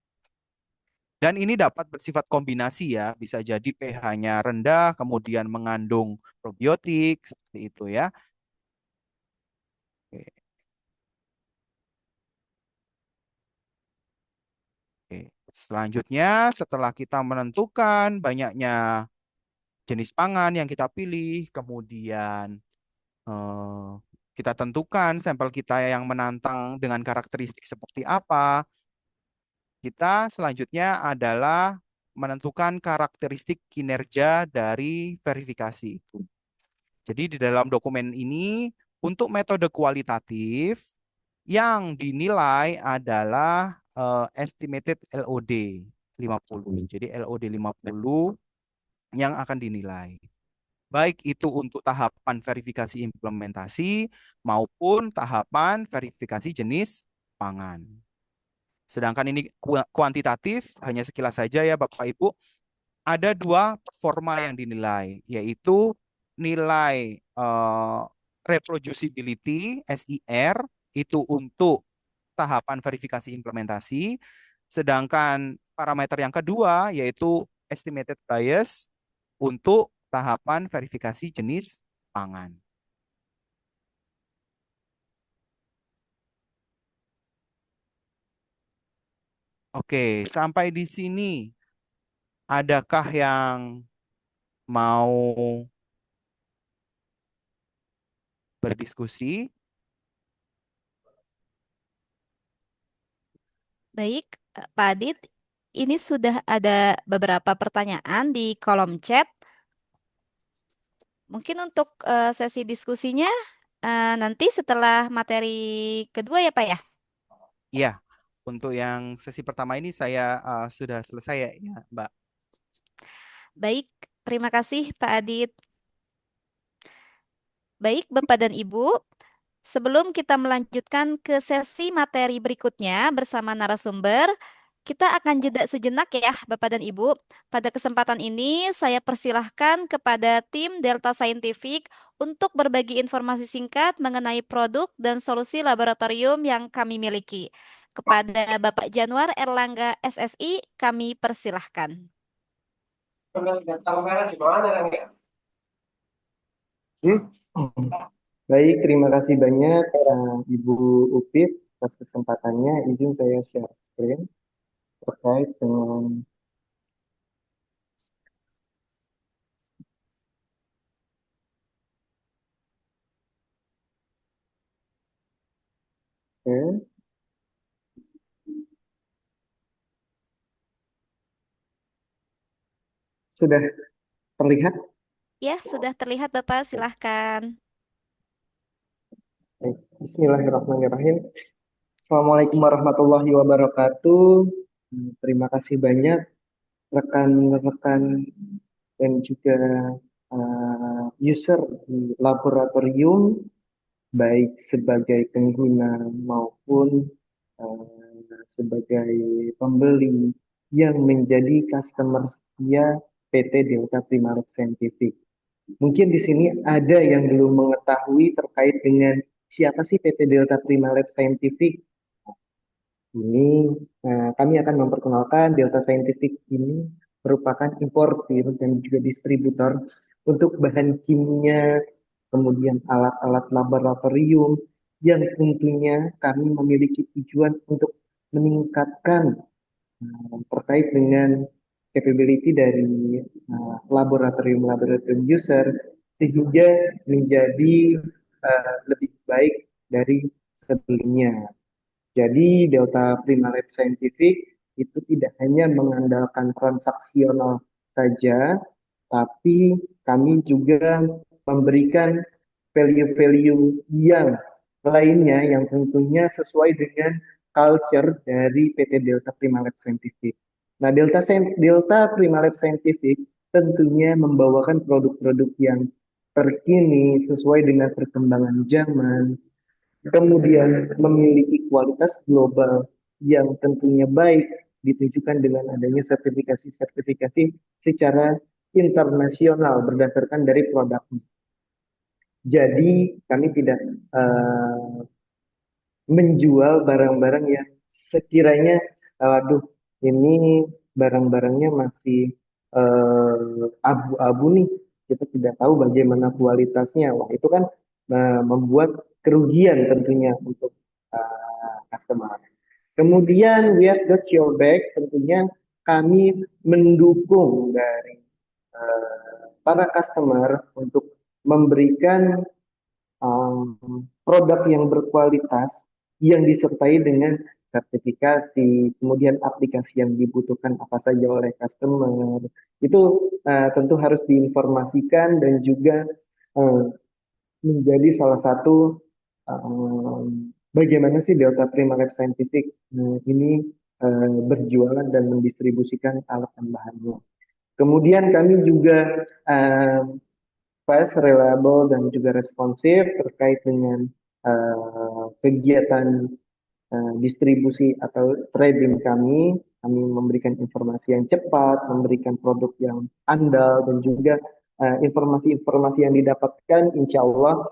Dan ini dapat bersifat kombinasi ya, bisa jadi pH-nya rendah, kemudian mengandung probiotik, seperti itu ya. Oke. Oke. Selanjutnya, setelah kita menentukan banyaknya jenis pangan yang kita pilih, kemudian eh, kita tentukan sampel kita yang menantang dengan karakteristik seperti apa, kita selanjutnya adalah menentukan karakteristik kinerja dari verifikasi itu. Jadi di dalam dokumen ini untuk metode kualitatif yang dinilai adalah estimated LOD 50. Jadi LOD 50 yang akan dinilai. Baik itu untuk tahapan verifikasi implementasi maupun tahapan verifikasi jenis pangan. Sedangkan ini kuantitatif, hanya sekilas saja ya Bapak Ibu, ada 2 performa yang dinilai, yaitu nilai reproducibility, SIR, itu untuk tahapan verifikasi implementasi, sedangkan parameter yang kedua yaitu estimated bias untuk tahapan verifikasi jenis pangan. Oke, sampai di sini adakah yang mau berdiskusi? Baik, Pak Adit, ini sudah ada beberapa pertanyaan di kolom chat. Mungkin untuk sesi diskusinya nanti setelah materi kedua ya, Pak ya? Iya, untuk yang sesi pertama ini saya sudah selesai ya, Mbak. Baik, terima kasih Pak Adit. Baik, Bapak dan Ibu, sebelum kita melanjutkan ke sesi materi berikutnya bersama narasumber, kita akan jeda sejenak ya, Bapak dan Ibu. Pada kesempatan ini, saya persilahkan kepada tim Delta Scientific untuk berbagi informasi singkat mengenai produk dan solusi laboratorium yang kami miliki. Kepada Bapak Januar Erlangga SSI, kami persilahkan. Baik, terima kasih banyak Ibu Upit atas kesempatannya. Izin saya share screen terkait dengan oke. Sudah terlihat? Ya, sudah terlihat Bapak, silahkan. Baik. Bismillahirrahmanirrahim. Assalamualaikum warahmatullahi wabarakatuh. Terima kasih banyak rekan-rekan dan juga user di laboratorium, baik sebagai pengguna maupun sebagai pembeli yang menjadi customer setia PT Delta Prima Lab Scientific. Mungkin di sini ada yang belum mengetahui terkait dengan siapa sih PT Delta Prima Lab Scientific. Ini kami akan memperkenalkan Delta Scientific ini merupakan importir dan juga distributor untuk bahan kimia, kemudian alat-alat laboratorium yang tentunya kami memiliki tujuan untuk meningkatkan terkait dengan capability dari laboratorium user sehingga menjadi lebih baik dari sebelumnya. Jadi Delta Prima Lab Scientific itu tidak hanya mengandalkan transaksional saja, tapi kami juga memberikan value-value yang lainnya yang tentunya sesuai dengan culture dari PT Delta Prima Lab Scientific. Nah, Delta Prima Lab Scientific tentunya membawakan produk-produk yang terkini sesuai dengan perkembangan zaman, kemudian memiliki kualitas global yang tentunya baik, ditunjukkan dengan adanya sertifikasi-sertifikasi secara internasional berdasarkan dari produknya. Jadi kami tidak uh, menjual barang-barang yang sekiranya, waduh, ini barang-barangnya masih abu-abu nih, kita tidak tahu bagaimana kualitasnya. Wah, itu kan membuat kerugian tentunya untuk customer. Kemudian we have got your back, tentunya kami mendukung dari para customer untuk memberikan produk yang berkualitas yang disertai dengan sertifikasi, kemudian aplikasi yang dibutuhkan apa saja oleh customer, itu tentu harus diinformasikan dan juga menjadi salah satu bagaimana sih Delta Prima Lab Scientific ini berjualan dan mendistribusikan alat tambahannya. Kemudian kami juga fast, reliable, dan juga responsif terkait dengan kegiatan distribusi atau trading kami. Kami memberikan informasi yang cepat, memberikan produk yang andal, dan juga informasi-informasi yang didapatkan, insya Allah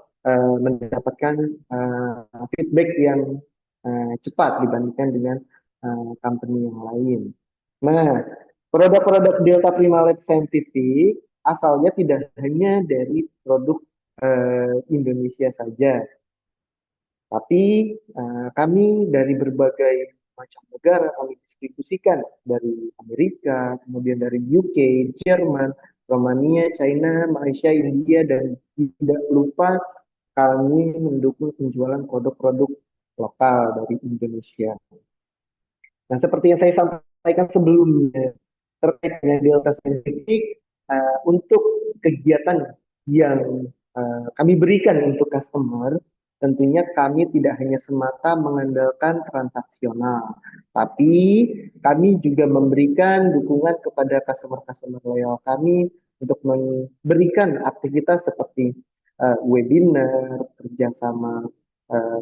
mendapatkan feedback yang cepat dibandingkan dengan company yang lain. Nah, produk-produk Delta Prima Lab Scientific asalnya tidak hanya dari produk Indonesia saja, tapi kami dari berbagai macam negara kami distribusikan dari Amerika, kemudian dari UK, Jerman, Romania, China, Malaysia, India, dan tidak lupa kami mendukung penjualan produk-produk lokal dari Indonesia. Nah, seperti yang saya sampaikan sebelumnya, terkait dengan Delta Scientific, untuk kegiatan yang kami berikan untuk customer, tentunya kami tidak hanya semata mengandalkan transaksional, tapi kami juga memberikan dukungan kepada customer-customer loyal kami untuk memberikan aktivitas seperti webinar, kerjasama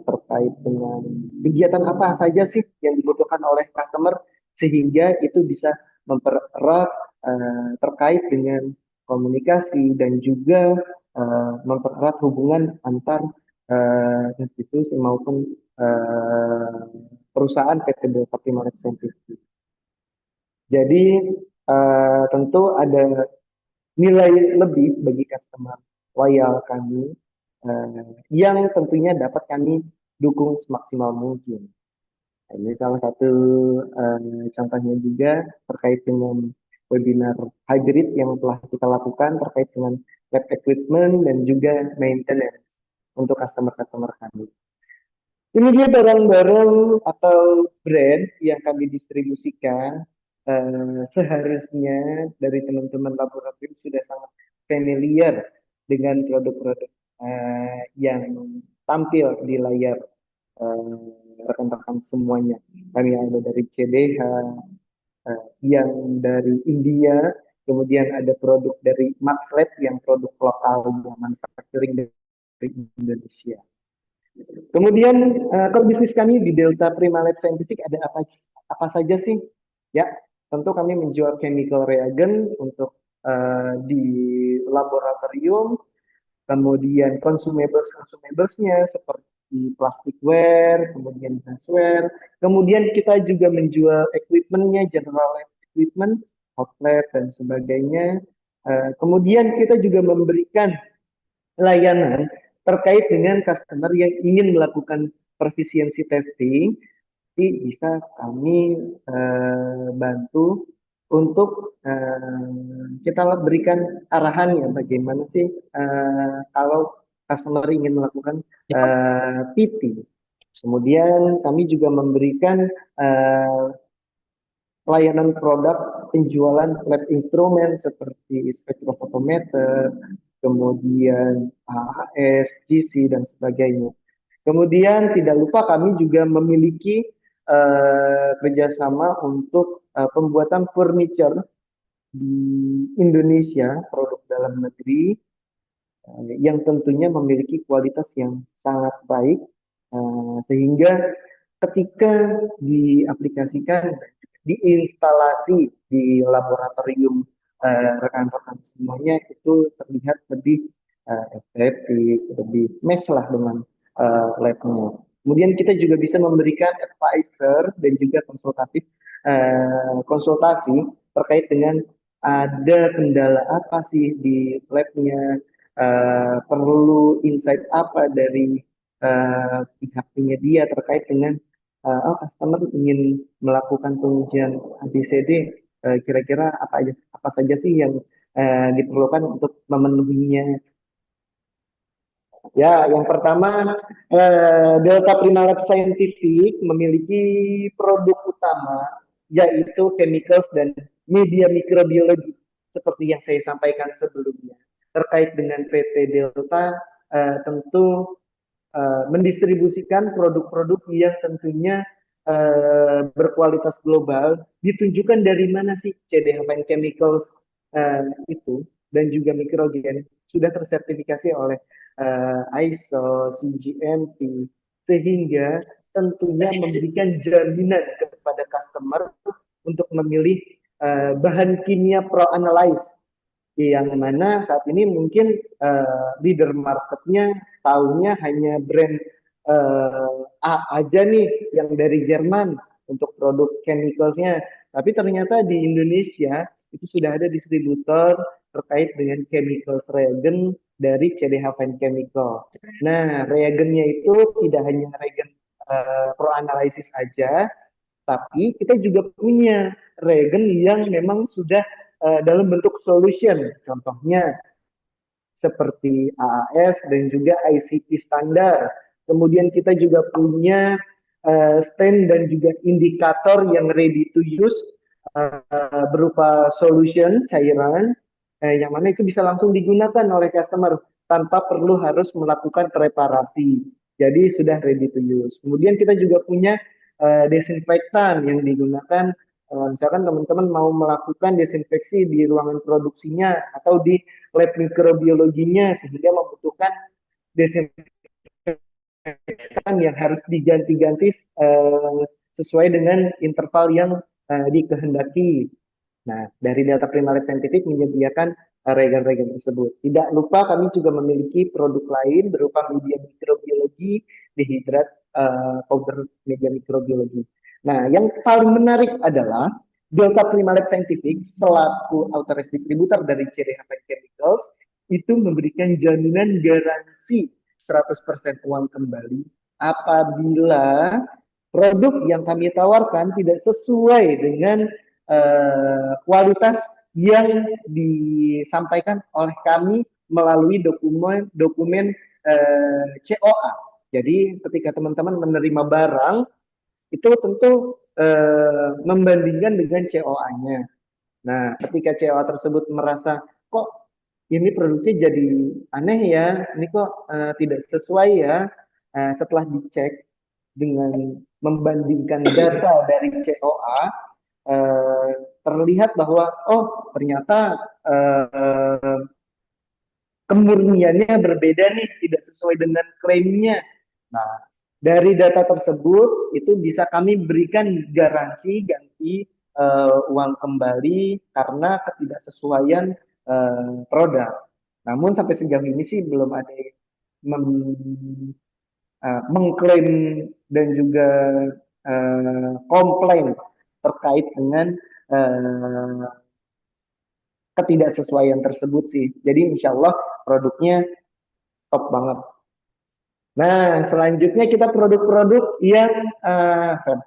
terkait dengan kegiatan apa saja sih yang dibutuhkan oleh customer sehingga itu bisa mempererat terkait dengan komunikasi dan juga mempererat hubungan antar institusi maupun perusahaan PT Delta Prima Lab Scientific. Jadi tentu ada nilai lebih bagi customer loyal kami yang tentunya dapat kami dukung semaksimal mungkin. Nah, ini salah satu contohnya juga terkait dengan webinar hybrid yang telah kita lakukan terkait dengan lab equipment dan juga maintenance untuk customer-customer kami. Ini dia barang-barang atau brand yang kami distribusikan. Seharusnya dari teman-teman laboratorium sudah sangat familiar dengan produk-produk yang tampil di layar rekan-rekan semuanya. Kami ada dari CBH, yang dari India, kemudian ada produk dari Maxlab yang produk lokal yang manufacturing dari Indonesia. Kemudian kalau bisnis kami di Delta Prima Lab Scientific ada apa saja sih? Ya, tentu kami menjual chemical reagent untuk di laboratorium, kemudian consumables-nya seperti plasticware, kemudian glassware, kemudian kita juga menjual equipment-nya, general lab equipment, hot lab, dan sebagainya. Kemudian kita juga memberikan layanan terkait dengan customer yang ingin melakukan proficiency testing, bisa kami bantu untuk kita berikan arahan ya bagaimana sih kalau customer ingin melakukan PT. Kemudian kami juga memberikan layanan produk penjualan lab instrumen seperti spektrofotometer, kemudian AHS, GC, dan sebagainya. Kemudian tidak lupa kami juga memiliki kerjasama untuk pembuatan furniture di Indonesia, produk dalam negeri, yang tentunya memiliki kualitas yang sangat baik, sehingga ketika diaplikasikan, diinstalasi di laboratorium rekan-rekan semuanya itu terlihat lebih estetik, lebih match lah dengan labnya. Kemudian kita juga bisa memberikan advisor dan juga konsultasi terkait dengan ada kendala apa sih di labnya, perlu insight apa dari pihak penyedia terkait dengan customer ingin melakukan pengujian ABCD, kira-kira apa saja sih yang diperlukan untuk memenuhinya. Ya, yang pertama, Delta Prima Lab Scientific memiliki produk utama yaitu chemicals dan media mikrobiologi seperti yang saya sampaikan sebelumnya. Terkait dengan PT Delta, tentu mendistribusikan produk-produk yang tentunya berkualitas global. Ditunjukkan dari mana sih CDH Fine Chemicals itu dan juga mikrogen sudah tersertifikasi oleh ISO, CGMP, sehingga tentunya memberikan jaminan kepada customer untuk memilih bahan kimia pro-analyze yang mana saat ini mungkin leader marketnya tahunya hanya brand A aja nih yang dari Jerman untuk produk chemicalsnya, tapi ternyata di Indonesia itu sudah ada distributor terkait dengan chemical reagent dari CDH Fine Chemical. Nah, reagentnya itu tidak hanya reagent pro analysis aja, tapi kita juga punya reagent yang memang sudah dalam bentuk solution. Contohnya seperti AAS dan juga ICP standar. Kemudian kita juga punya stand dan juga indikator yang ready to use berupa solution cairan yang mana itu bisa langsung digunakan oleh customer tanpa perlu harus melakukan preparasi. Jadi sudah ready to use. Kemudian kita juga punya desinfektan yang digunakan misalkan teman-teman mau melakukan desinfeksi di ruangan produksinya atau di lab mikrobiologinya sehingga membutuhkan desinfektan yang harus diganti-ganti sesuai dengan interval yang dikehendaki. Nah, dari Delta Prima Lab Scientific menyediakan reagen-reagen tersebut. Tidak lupa kami juga memiliki produk lain berupa media mikrobiologi, dihidrat powder media mikrobiologi. Nah, yang paling menarik adalah Delta Prima Lab Scientific selaku authorized distributor dari CDH Chemicals itu memberikan jaminan garansi 100% uang kembali apabila produk yang kami tawarkan tidak sesuai dengan kualitas yang disampaikan oleh kami melalui dokumen COA. Jadi ketika teman-teman menerima barang itu tentu membandingkan dengan COA-nya. Nah, ketika COA tersebut merasa kok ini produknya jadi aneh ya, ini kok tidak sesuai ya, setelah dicek dengan membandingkan data dari COA, terlihat bahwa oh ternyata kemurniannya berbeda nih, tidak sesuai dengan klaimnya. Nah, dari data tersebut itu bisa kami berikan garansi ganti uang kembali karena ketidaksesuaian produk. Namun sampai sejauh ini sih belum ada mengklaim dan juga komplain terkait dengan ketidaksesuaian tersebut sih. Jadi insya Allah produknya top banget. Nah, selanjutnya kita produk-produk yang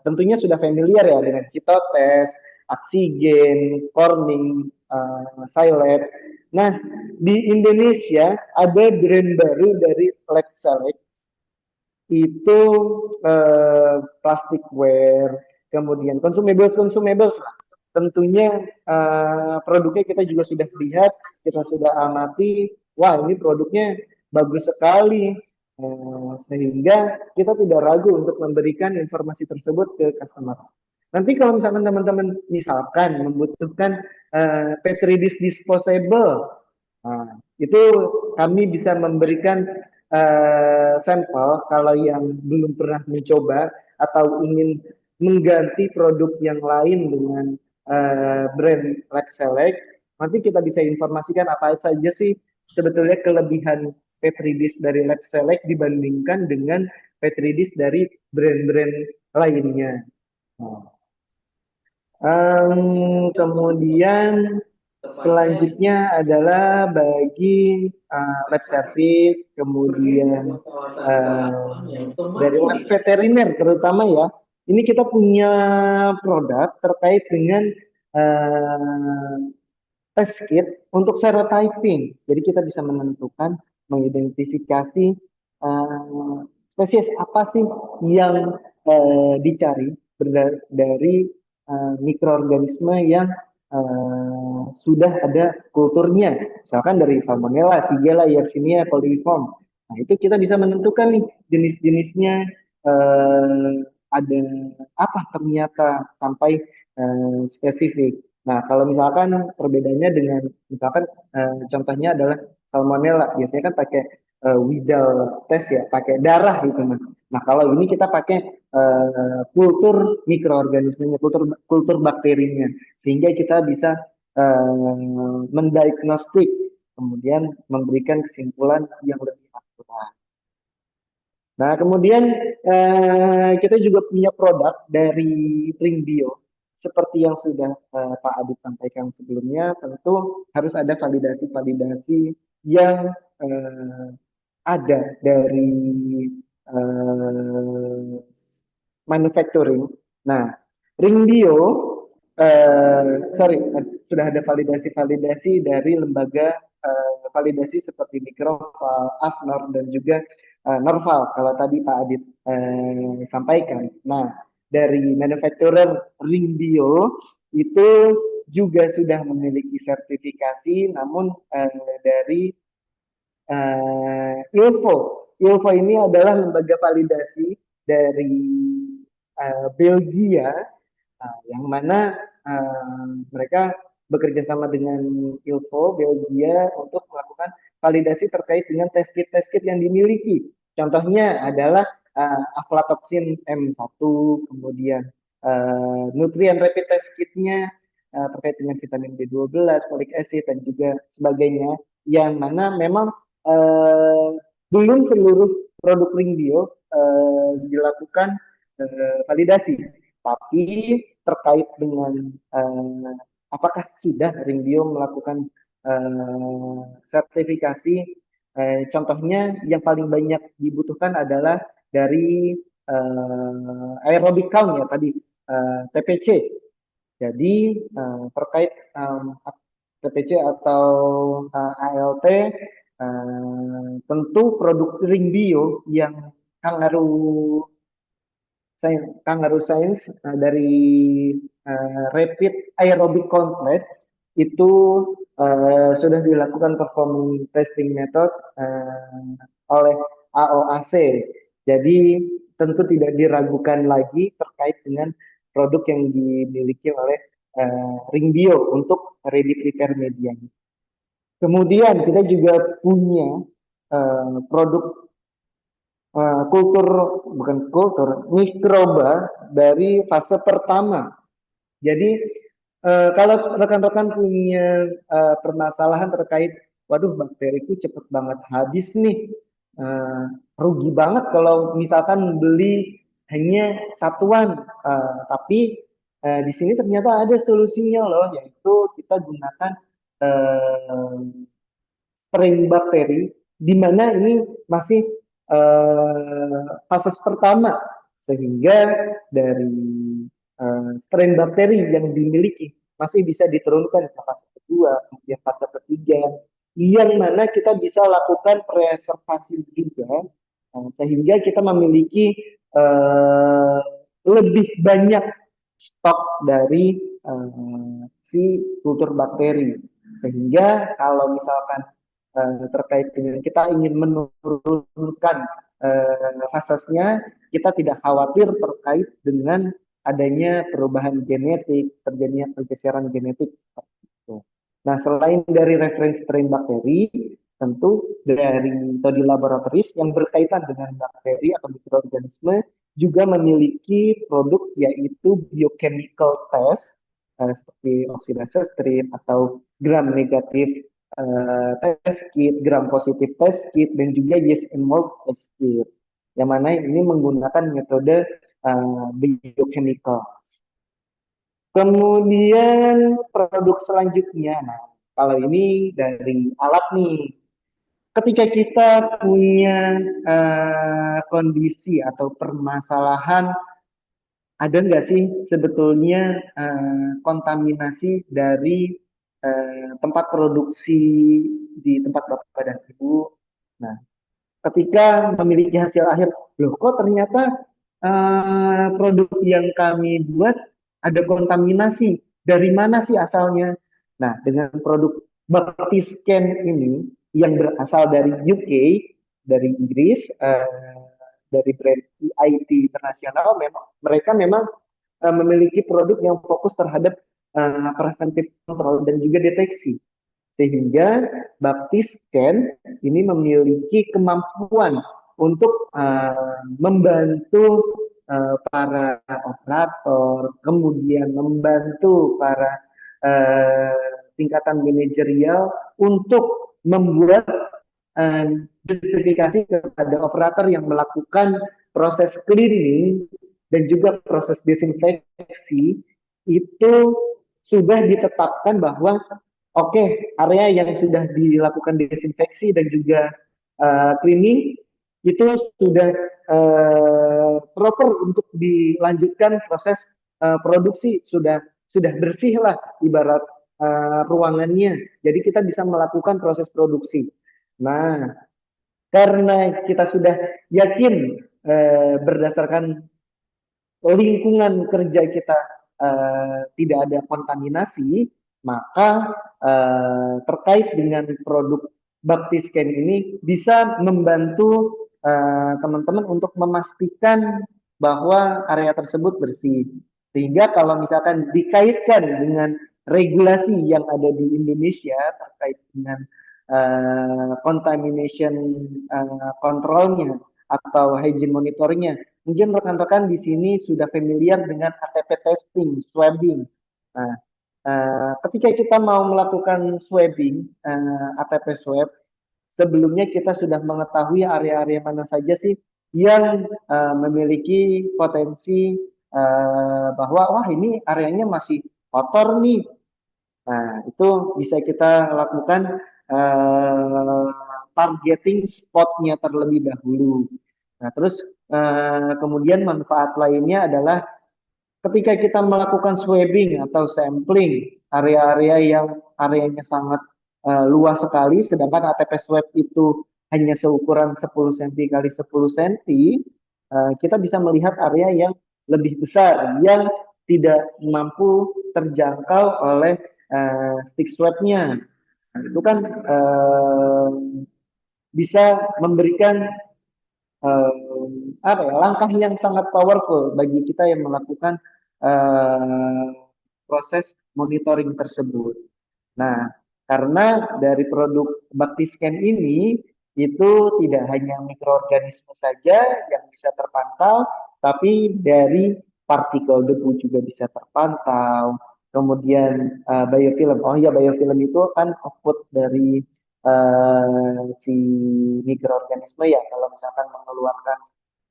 tentunya sudah familiar ya dengan Citotes, Oksigen, Corning, Silent. Nah, di Indonesia ada brand baru dari Lab Select, itu plasticware, kemudian consumables lah. Tentunya produknya kita juga sudah lihat, kita sudah amati, wah ini produknya bagus sekali. Sehingga kita tidak ragu untuk memberikan informasi tersebut ke customer. Nanti kalau misalkan teman-teman misalkan membutuhkan Petri dish disposable, nah, itu kami bisa memberikan sampel kalau yang belum pernah mencoba atau ingin mengganti produk yang lain dengan brand Lex Select. Nanti kita bisa informasikan apa saja sih sebetulnya kelebihan Petri dish dari Lex Select dibandingkan dengan Petri dish dari brand-brand lainnya. Nah, kemudian selanjutnya adalah bagi lab service, kemudian dari lab veteriner terutama ya. Ini kita punya produk terkait dengan test kit untuk serotyping. Jadi kita bisa menentukan, mengidentifikasi spesies apa sih yang dicari dari mikroorganisme yang sudah ada kulturnya, misalkan dari Salmonella, Shigella, Yersinia, coliform. Nah itu kita bisa menentukan nih jenis-jenisnya ada apa ternyata sampai spesifik. Nah kalau misalkan perbedaannya dengan misalkan contohnya adalah Salmonella, biasanya kan pakai Widal test ya, pakai darah gitu mas. Nah kalau ini kita pakai kultur mikroorganismenya, kultur bakterinya, sehingga kita bisa mendiagnostik, kemudian memberikan kesimpulan yang lebih akurat. Nah, kemudian kita juga punya produk dari Ringbio. Seperti yang sudah Pak Adit sampaikan sebelumnya, tentu harus ada validasi-validasi yang ada dari manufacturing. Nah, Ringbio, sudah ada validasi-validasi dari lembaga validasi seperti Microval, AFNOR, dan juga Norval, kalau tadi Pak Adit sampaikan. Nah, dari manufacturer Ringbio itu juga sudah memiliki sertifikasi, namun dari ILFO. ILFO ini adalah lembaga validasi dari Belgia, yang mana mereka bekerja sama dengan ILFO Belgia untuk melakukan validasi terkait dengan test kit yang dimiliki. Contohnya adalah aflatoxin M1, kemudian nutrien rapid test kitnya terkait dengan vitamin B12, folic acid, dan juga sebagainya, yang mana memang belum seluruh produk Ringbio dilakukan validasi, tapi terkait dengan apakah sudah Ringbio melakukan sertifikasi, contohnya yang paling banyak dibutuhkan adalah dari aerobic count ya tadi, TPC. Jadi terkait TPC atau ALT, tentu produk Ringbio yang Kangaroo Science dari Rapid Aerobic Complex itu sudah dilakukan performance testing method oleh AOAC. Jadi tentu tidak diragukan lagi terkait dengan produk yang dimiliki oleh Ringbio untuk ready prepare media. Kemudian kita juga punya produk mikroba dari fase pertama. Jadi kalau rekan-rekan punya permasalahan terkait, waduh bakteriku cepet banget habis nih, rugi banget kalau misalkan beli hanya satuan, tapi di sini ternyata ada solusinya loh, yaitu kita gunakan strain bakteri, di mana ini masih fase pertama, sehingga dari strain bakteri yang dimiliki masih bisa diturunkan ke fase kedua, kemudian fase ketiga, yang mana kita bisa lakukan preservasi juga, sehingga kita memiliki uh, lebih banyak stok dari si kultur bakteri. Sehingga kalau misalkan terkait dengan kita ingin menurunkan fasesnya, kita tidak khawatir terkait dengan adanya perubahan genetik, terjadinya pergeseran genetik seperti itu. Nah, selain dari referensi strain bakteri, tentu dari metode laboratoris yang berkaitan dengan bakteri atau mikroorganisme juga memiliki produk yaitu biochemical test seperti oksidase strip atau gram negatif test kit, gram positif test kit, dan juga yeast and mold test kit. Yang mana ini menggunakan metode biochemical. Kemudian produk selanjutnya, nah kalau ini dari alat nih, ketika kita punya kondisi atau permasalahan, ada nggak sih sebetulnya kontaminasi dari tempat produksi di tempat Bapak dan Ibu? Nah, ketika memiliki hasil akhir, loh kok ternyata produk yang kami buat ada kontaminasi. Dari mana sih asalnya? Nah, dengan produk Baptiscan ini yang berasal dari UK, dari Inggris, dari brand EIT internasional, memang mereka memang memiliki produk yang fokus terhadap preventif kontrol dan juga deteksi. Sehingga Baptiscan ini memiliki kemampuan untuk membantu para operator, kemudian membantu para tingkatan manajerial untuk membuat justifikasi kepada operator yang melakukan proses cleaning dan juga proses desinfeksi itu sudah ditetapkan bahwa area yang sudah dilakukan desinfeksi dan juga cleaning itu sudah proper untuk dilanjutkan proses produksi, sudah bersih lah ibarat ruangannya. Jadi kita bisa melakukan proses produksi. Nah, karena kita sudah yakin berdasarkan lingkungan kerja kita tidak ada kontaminasi, maka terkait dengan produk Baptiscan ini bisa membantu teman-teman untuk memastikan bahwa area tersebut bersih. Sehingga kalau misalkan dikaitkan dengan regulasi yang ada di Indonesia terkait dengan contamination controlnya atau hygiene monitornya, mungkin rekan-rekan di sini sudah familiar dengan ATP testing, swabbing. Nah, ketika kita mau melakukan swabbing, ATP swab, sebelumnya kita sudah mengetahui area-area mana saja sih yang memiliki potensi bahwa wah ini areanya masih kotor nih. Nah, itu bisa kita lakukan targeting spotnya terlebih dahulu. Nah, terus kemudian manfaat lainnya adalah ketika kita melakukan swabbing atau sampling area-area yang areanya sangat luas sekali, sedangkan ATP swab itu hanya seukuran 10 cm kali 10 cm, kita bisa melihat area yang lebih besar yang tidak mampu terjangkau oleh stick swab-nya. Nah, itu kan bisa memberikan langkah yang sangat powerful bagi kita yang melakukan uh, proses monitoring tersebut. Nah, karena dari produk Baptiscan ini itu tidak hanya mikroorganisme saja yang bisa terpantau, tapi dari partikel debu juga bisa terpantau. Kemudian biofilm, oh ya biofilm itu kan output dari si mikroorganisme ya, kalau misalkan mengeluarkan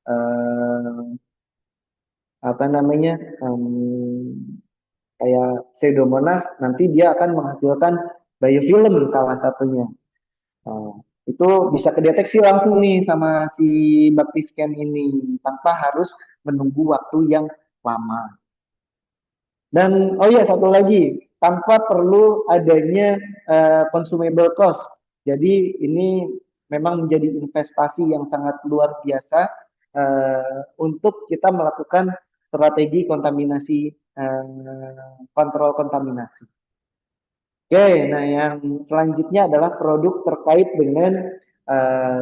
uh, apa namanya kayak pseudomonas, nanti dia akan menghasilkan biofilm salah satunya. Nah, itu bisa kedeteksi langsung nih sama si Baptiscan ini tanpa harus menunggu waktu yang lama. Dan oh ya satu lagi, tanpa perlu adanya consumable cost. Jadi ini memang menjadi investasi yang sangat luar biasa untuk kita melakukan strategi kontaminasi, kontrol kontaminasi. Oke, nah yang selanjutnya adalah produk terkait dengan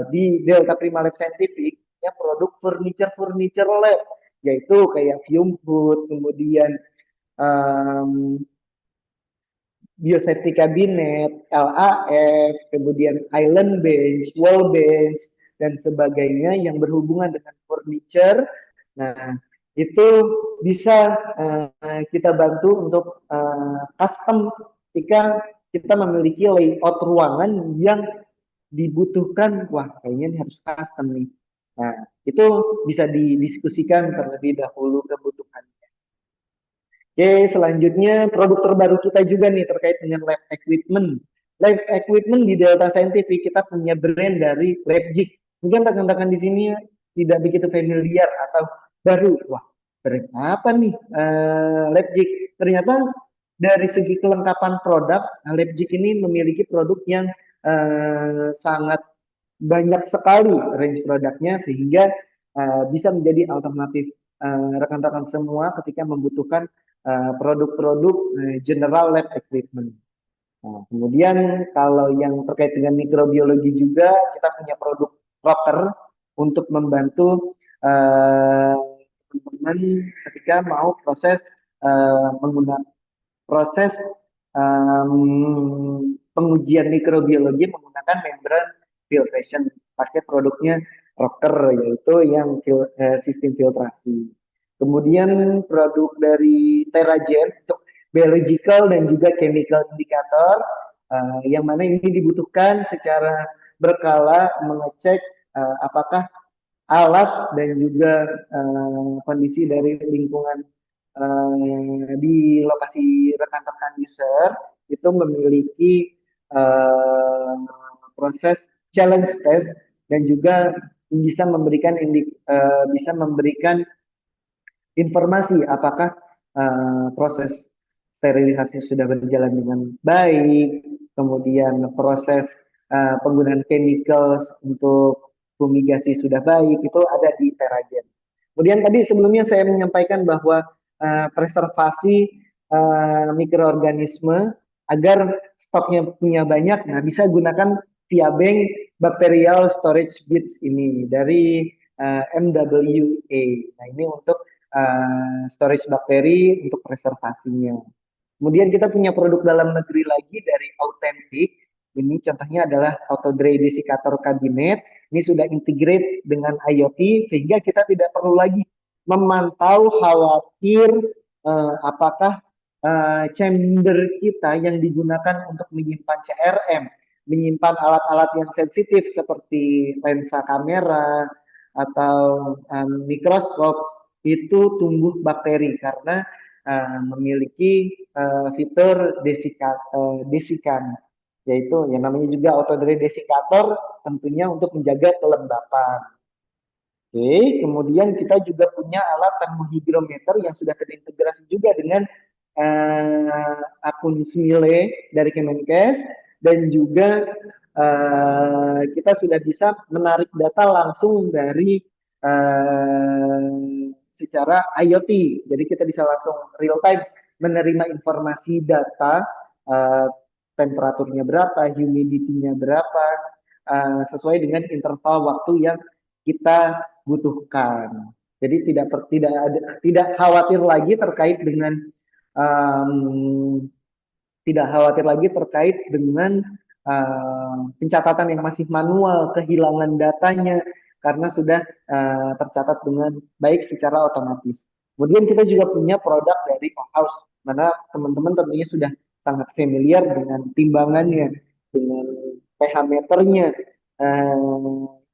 di Delta Prima Lab Scientific, ya produk furniture lab, yaitu kayak fume hood, kemudian um, biosafety cabinet, LAF, kemudian island bench, wall bench, dan sebagainya yang berhubungan dengan furniture. Nah, itu bisa kita bantu untuk custom jika kita memiliki layout ruangan yang dibutuhkan, wah kayaknya ini harus custom nih. Nah, itu bisa didiskusikan terlebih dahulu kebutuhan. Oke, selanjutnya produk terbaru kita juga nih terkait dengan lab equipment. Lab equipment di Delta Scientific kita punya brand dari LabGig. Mungkin rekan-rekan di sini tidak begitu familiar atau baru. Wah, brand apa nih LabGig? Ternyata dari segi kelengkapan produk, LabGig ini memiliki produk yang sangat banyak sekali range produknya sehingga bisa menjadi alternatif rekan-rekan semua ketika membutuhkan produk-produk general lab equipment. Nah, kemudian kalau yang terkait dengan mikrobiologi juga kita punya produk rocker untuk membantu teman-teman ketika mau proses menggunakan proses pengujian mikrobiologi menggunakan membran filtration. Pakai produknya rocker yaitu yang sistem filtrasi. Kemudian produk dari Teragen untuk biological dan juga chemical indicator yang mana ini dibutuhkan secara berkala mengecek apakah alat dan juga kondisi dari lingkungan di lokasi rekan-rekan user itu memiliki uh, proses challenge test dan juga bisa memberikan informasi apakah proses sterilisasi sudah berjalan dengan baik, kemudian proses penggunaan chemicals untuk fumigasi sudah baik, itu ada di Teragen. Kemudian tadi sebelumnya saya menyampaikan bahwa preservasi mikroorganisme agar stoknya punya banyak, nah bisa gunakan via bank bacterial storage bits ini dari MWA. Nah ini untuk storage bakteri untuk preservasinya. Kemudian kita punya produk dalam negeri lagi dari Authentic. Ini contohnya adalah auto dry desiccator cabinet. Ini sudah integrate dengan IoT sehingga kita tidak perlu lagi memantau khawatir apakah chamber kita yang digunakan untuk menyimpan CRM, menyimpan alat-alat yang sensitif seperti lensa kamera atau mikroskop itu tumbuh bakteri karena memiliki fitur desikan, yaitu yang namanya juga auto dry desiccator tentunya untuk menjaga kelembapan. Oke, kemudian kita juga punya alat termohidrometer yang sudah terintegrasi juga dengan akun Smile dari Kemenkes dan juga kita sudah bisa menarik data langsung dari secara IoT. Jadi kita bisa langsung real time menerima informasi data temperaturnya berapa, humidity-nya berapa, sesuai dengan interval waktu yang kita butuhkan. Jadi tidak khawatir lagi terkait dengan tidak khawatir lagi terkait dengan pencatatan yang masih manual, kehilangan datanya karena sudah tercatat dengan baik secara otomatis. Kemudian kita juga punya produk dari House, mana teman-teman tentunya sudah sangat familiar dengan timbangannya, dengan pH meternya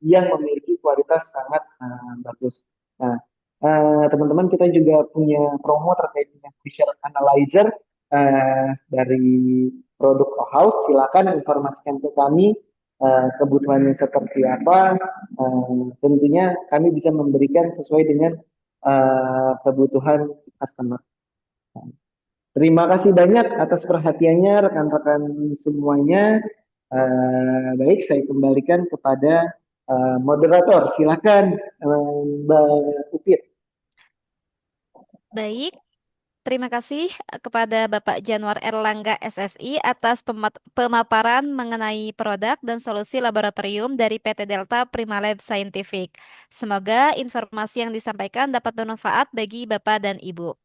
yang memiliki kualitas sangat bagus. Nah, teman-teman kita juga punya promo terkait dengan pressure analyzer dari produk House. Silakan informasikan ke kami kebutuhannya seperti apa. Tentunya kami bisa memberikan sesuai dengan kebutuhan customer. Terima kasih banyak atas perhatiannya rekan-rekan semuanya. Baik, saya kembalikan kepada moderator. Silakan, Mbak Upit. Baik, terima kasih kepada Bapak Januar Erlangga SSI atas pemaparan mengenai produk dan solusi laboratorium dari PT Delta Prima Lab Scientific. Semoga informasi yang disampaikan dapat bermanfaat bagi Bapak dan Ibu.